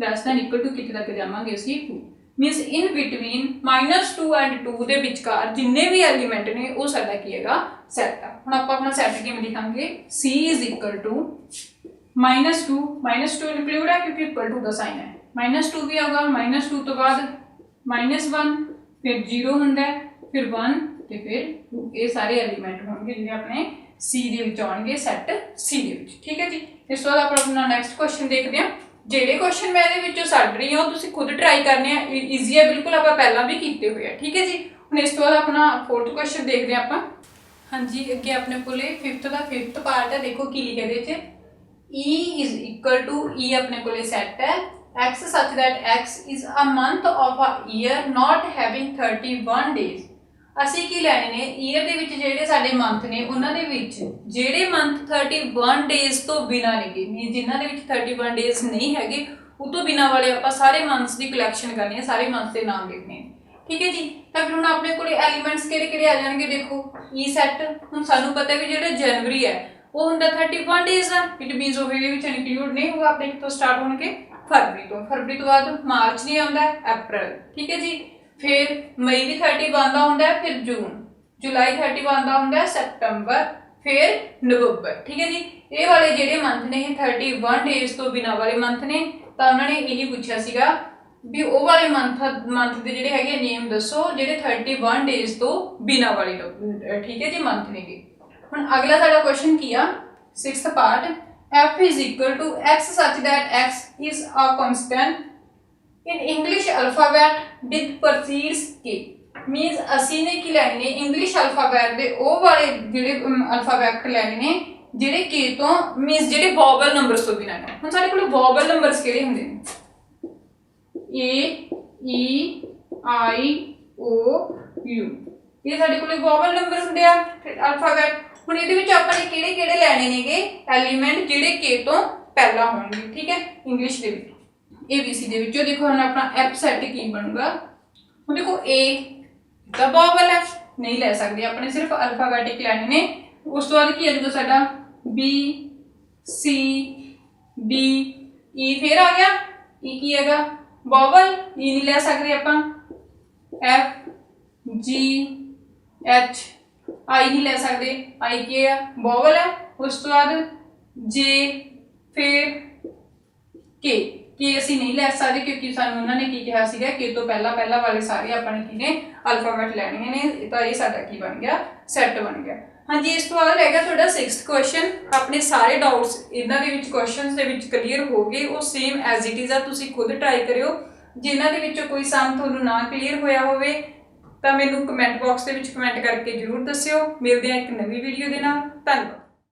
less than equal to ਕਿੱਥੇ ਤੱਕ ਜਾਵਾਂਗੇ ਅਸੀਂ 2। ਮੀਨਸ ਇਨ ਬਿਟਵੀਨ -2 ਐਂਡ 2 ਦੇ ਵਿਚਕਾਰ ਜਿੰਨੇ ਵੀ ਐਲੀਮੈਂਟ ਨੇ ਉਹ ਸਾਡਾ ਕੀ ਹੈਗਾ, ਸੈੱਟ ਆ। ਹੁਣ ਆਪਾਂ ਆਪਣਾ ਸੈੱਟ ਕਿਵੇਂ ਲਿਖਾਂਗੇ, c is equal to -2 include ਹੈ ਕਿਉਂਕਿ ਇਕੁਅਲ ਟੂ ਦਾ ਸਾਈਨ ਹੈ, -2 ਵੀ ਆਊਗਾ, -2 ਤੋਂ ਬਾਅਦ -1 ਫਿਰ 0 ਹੁੰਦਾ ਹੈ, ਫਿਰ 1 ਤੇ ਫਿਰ 2। ਇਹ ਸਾਰੇ ਐਲੀਮੈਂਟ ਹੋਣਗੇ ਜਿਹੜੇ ਆਪਣੇ c ਦੇ ਵਿੱਚ ਆਉਣਗੇ, ਸੈੱਟ c ਦੇ ਵਿੱਚ। ਠੀਕ ਹੈ ਜੀ, ਇਸ ਤੋਂ ਬਾਅਦ ਆਪਾਂ ਆਪਣਾ ਨੈਕਸਟ ਕੁਐਸਚਨ ਦੇਖਦੇ ਹਾਂ। ਜਿਹੜੇ ਕੁਐਸਚਨ ਮੈਂ ਇਹਦੇ ਵਿੱਚੋਂ ਛੱਡ ਰਹੀ ਹਾਂ ਉਹ ਤੁਸੀਂ ਖੁਦ ਟਰਾਈ ਕਰਨੇ ਆ, ਈਜ਼ੀ ਹੈ ਬਿਲਕੁਲ, ਆਪਾਂ ਪਹਿਲਾਂ ਵੀ ਕੀਤੇ ਹੋਏ ਆ। ਠੀਕ ਹੈ ਜੀ, ਹੁਣ ਇਸ ਤੋਂ ਬਾਅਦ ਆਪਣਾ 4th ਕੁਐਸਚਨ ਦੇਖਦੇ ਹਾਂ ਆਪਾਂ। ਹਾਂਜੀ, ਅੱਗੇ ਆਪਣੇ ਕੋਲੇ 5th ਦਾ 5th ਪਾਰਟ ਹੈ। ਦੇਖੋ ਕੀ ਲਿਖਿਆ ਇਹਦੇ ਵਿੱਚ, e is equal to e ਆਪਣੇ ਕੋਲੇ ਸੈੱਟ ਹੈ x such that x is a month of a year not having 31 days। ਅਸੀਂ ਕੀ ਲੈਣੇ ਨੇ, ਈਅਰ ਦੇ ਵਿੱਚ ਜਿਹੜੇ ਸਾਡੇ ਮੰਥ ਨੇ ਉਹਨਾਂ ਦੇ ਵਿੱਚ ਜਿਹੜੇ ਮੰਥ 31 ਡੇਜ਼ ਤੋਂ ਬਿਨਾਂ ਨੇਗੇ, ਮੀਨ ਜਿਨ੍ਹਾਂ ਦੇ ਵਿੱਚ 31 ਡੇਜ਼ ਨਹੀਂ ਹੈਗੇ ਉਹ ਤੋਂ ਬਿਨਾਂ ਵਾਲੇ ਆਪਾਂ ਸਾਰੇ ਮੰਥਸ ਦੀ ਕਲੈਕਸ਼ਨ ਕਰਨੀ ਹੈ, ਸਾਰੇ ਮੰਥ ਦੇ ਨਾਮ ਲਿਖਣੇ। ਠੀਕ ਹੈ ਜੀ, ਤਾਂ ਫਿਰ ਹੁਣ ਆਪਣੇ ਕੋਲੇ ਐਲੀਮੈਂਟਸ ਕਿਹੜੇ ਆ ਜਾਣਗੇ, ਦੇਖੋ ਈ ਸੈੱਟ। ਹੁਣ ਸਾਨੂੰ ਪਤਾ ਵੀ ਜਿਹੜਾ ਜਨਵਰੀ ਹੈ ਉਹ ਹੁੰਦਾ 31 ਡੇਜ਼ ਆ, ਇਟ ਮੀਨਸ ਉਹ ਇਹਦੇ ਵਿੱਚ ਇਨਕਲੂਡ ਨਹੀਂ ਹੋਊਗਾ, ਆਪਣੇ ਕਿੱਥੋਂ ਸਟਾਰਟ ਹੋਣਗੇ, ਫਰਵਰੀ ਤੋਂ ਬਾਅਦ ਮਾਰਚ ਨਹੀਂ ਆਉਂਦਾ, ਅਪ੍ਰੈਲ। ਠੀਕ ਹੈ ਜੀ, फिर मई भी 31 ਦਾ ਹੁੰਦਾ ਹੈ, ਫਿਰ ਜੂਨ, ਜੁਲਾਈ 31 ਦਾ ਹੁੰਦਾ ਹੈ, ਸਤੰਬਰ, ਫਿਰ ਨਵੰਬਰ। ਠੀਕ ਹੈ ਜੀ, ਇਹ ਵਾਲੇ ਜਿਹੜੇ ਮੰਥ ਨੇ ਇਹ 31 ਡੇਜ਼ ਤੋਂ ਬਿਨਾਂ ਵਾਲੇ ਮੰਥ ਨੇ। ਤਾਂ ਉਹਨਾਂ ਨੇ ਇਹੀ ਪੁੱਛਿਆ ਸੀਗਾ ਵੀ ਉਹ ਵਾਲੇ ਮੰਥ ਦੇ ਜਿਹੜੇ ਹੈਗੇ ਨੇਮ ਦੱਸੋ ਜਿਹੜੇ 31 ਡੇਜ਼ ਤੋਂ ਬਿਨਾਂ ਵਾਲੇ ਲੋਕ। ਠੀਕ ਹੈ ਜੀ, ਮੰਥ ਨੇਗੇ। ਹੁਣ ਅਗਲਾ ਸਾਡਾ ਕੁਐਸਚਨ ਕੀ ਆ, 6th part, f is equal to x such that x is a constant in English alphabet with precedes k। means ਅਸੀਂ ਨੇ ਕੀ ਲੈਣੇ ਨੇ, ਇੰਗਲਿਸ਼ ਅਲਫਾਬੈਟ ਦੇ ਉਹ ਵਾਲੇ ਜਿਹੜੇ ਅਲਫਾਬੈਟ ਲੈਣੇ ਨੇ ਜਿਹੜੇ k ਤੋਂ, ਮੀਨਸ ਜਿਹੜੇ ਵੋਵਲ ਨੰਬਰਸ ਤੋਂ ਬਿਨਾਂ ਨੇ। ਹੁਣ ਸਾਡੇ ਕੋਲ ਵੋਵਲ ਨੰਬਰਸ ਕਿਹੜੇ ਹੁੰਦੇ ਨੇ, a e i o u, ਇਹ ਸਾਡੇ ਕੋਲ ਵੋਵਲ ਨੰਬਰ ਹੁੰਦੇ ਆ ਅਲਫਾਬੈਟ। ਹੁਣ ਇਹਦੇ ਵਿੱਚ ਆਪਾਂ ਨੇ ਕਿਹੜੇ ਲੈਣੇ ਨੇਗੇ ਐਲੀਮੈਂਟ ਜਿਹੜੇ k ਤੋਂ ਪਹਿਲਾਂ ਹੋਣਗੇ। ਠੀਕ ਹੈ, ਇੰਗਲਿਸ਼ ਦੇ ਵਿੱਚ ABC ਦੇ ਵਿੱਚੋਂ। ਦੇਖੋ ਹੁਣ ਆਪਣਾ ਐਪ ਸੈੱਟ ਕੀ ਬਣੂਗਾ, ਹੁਣ ਦੇਖੋ A ਦਾ ਵੋਵਲ ਹੈ, ਨਹੀਂ ਲੈ ਸਕਦੇ ਆਪਣੇ, ਸਿਰਫ ਅਲਫਾਬੈਟਿਕ ਲੈਣੇ ਨੇ। ਉਸ ਤੋਂ ਬਾਅਦ ਕੀ ਆ ਜਾਊਗਾ ਸਾਡਾ B C D E, ਫਿਰ ਆ ਗਿਆ E ਕੀ ਹੈਗਾ, ਵੋਵਲ, E ਨਹੀਂ ਲੈ ਸਕਦੇ ਆਪਾਂ, F G H I ਨਹੀਂ ਲੈ ਸਕਦੇ, I ਕੀ ਹੈ, ਵੋਵਲ ਹੈ। ਉਸ ਤੋਂ ਬਾਅਦ J, ਫਿਰ K ਅਸੀਂ ਨਹੀਂ ਲੈ ਸਕਦੇ ਕਿਉਂਕਿ ਸਾਨੂੰ ਉਹਨਾਂ ਨੇ ਕੀ ਕਿਹਾ ਸੀਗਾ, ਕਿ ਤੋਂ ਪਹਿਲਾਂ ਵਾਲੇ ਸਾਰੇ ਆਪਾਂ ਨੇ ਕੀ ਨੇ ਅਲਫਾਬੈਟ ਲੈਣੇ ਨੇ। ਤਾਂ ਇਹ ਸਾਡਾ ਕੀ ਬਣ ਗਿਆ, ਸੈੱਟ ਬਣ ਗਿਆ। ਹਾਂਜੀ, ਇਸ ਤੋਂ ਬਾਅਦ ਹੈਗਾ ਤੁਹਾਡਾ 6th ਕੁਐਸਚਨ। ਆਪਣੇ ਸਾਰੇ ਡਾਊਟਸ ਇਹਨਾਂ ਦੇ ਵਿੱਚ ਕੁਐਸਚਨਸ ਦੇ ਵਿੱਚ ਕਲੀਅਰ ਹੋ ਗਏ, ਉਹ ਸੇਮ ਐਜ਼ ਇਟ ਇਜ਼ ਆ, ਤੁਸੀਂ ਖੁਦ ਟਰਾਈ ਕਰਿਓ। ਜਿਨ੍ਹਾਂ ਦੇ ਵਿੱਚੋਂ ਕੋਈ ਸਮ ਤੁਹਾਨੂੰ ਨਾ ਕਲੀਅਰ ਹੋਇਆ ਹੋਵੇ ਤਾਂ ਮੈਨੂੰ ਕਮੈਂਟ ਬਾਕਸ ਦੇ ਵਿੱਚ ਕਮੈਂਟ ਕਰਕੇ ਜ਼ਰੂਰ ਦੱਸਿਓ। ਮਿਲਦੇ ਹਾਂ ਇੱਕ ਨਵੀਂ ਵੀਡੀਓ ਦੇ ਨਾਲ, ਧੰਨਵਾਦ।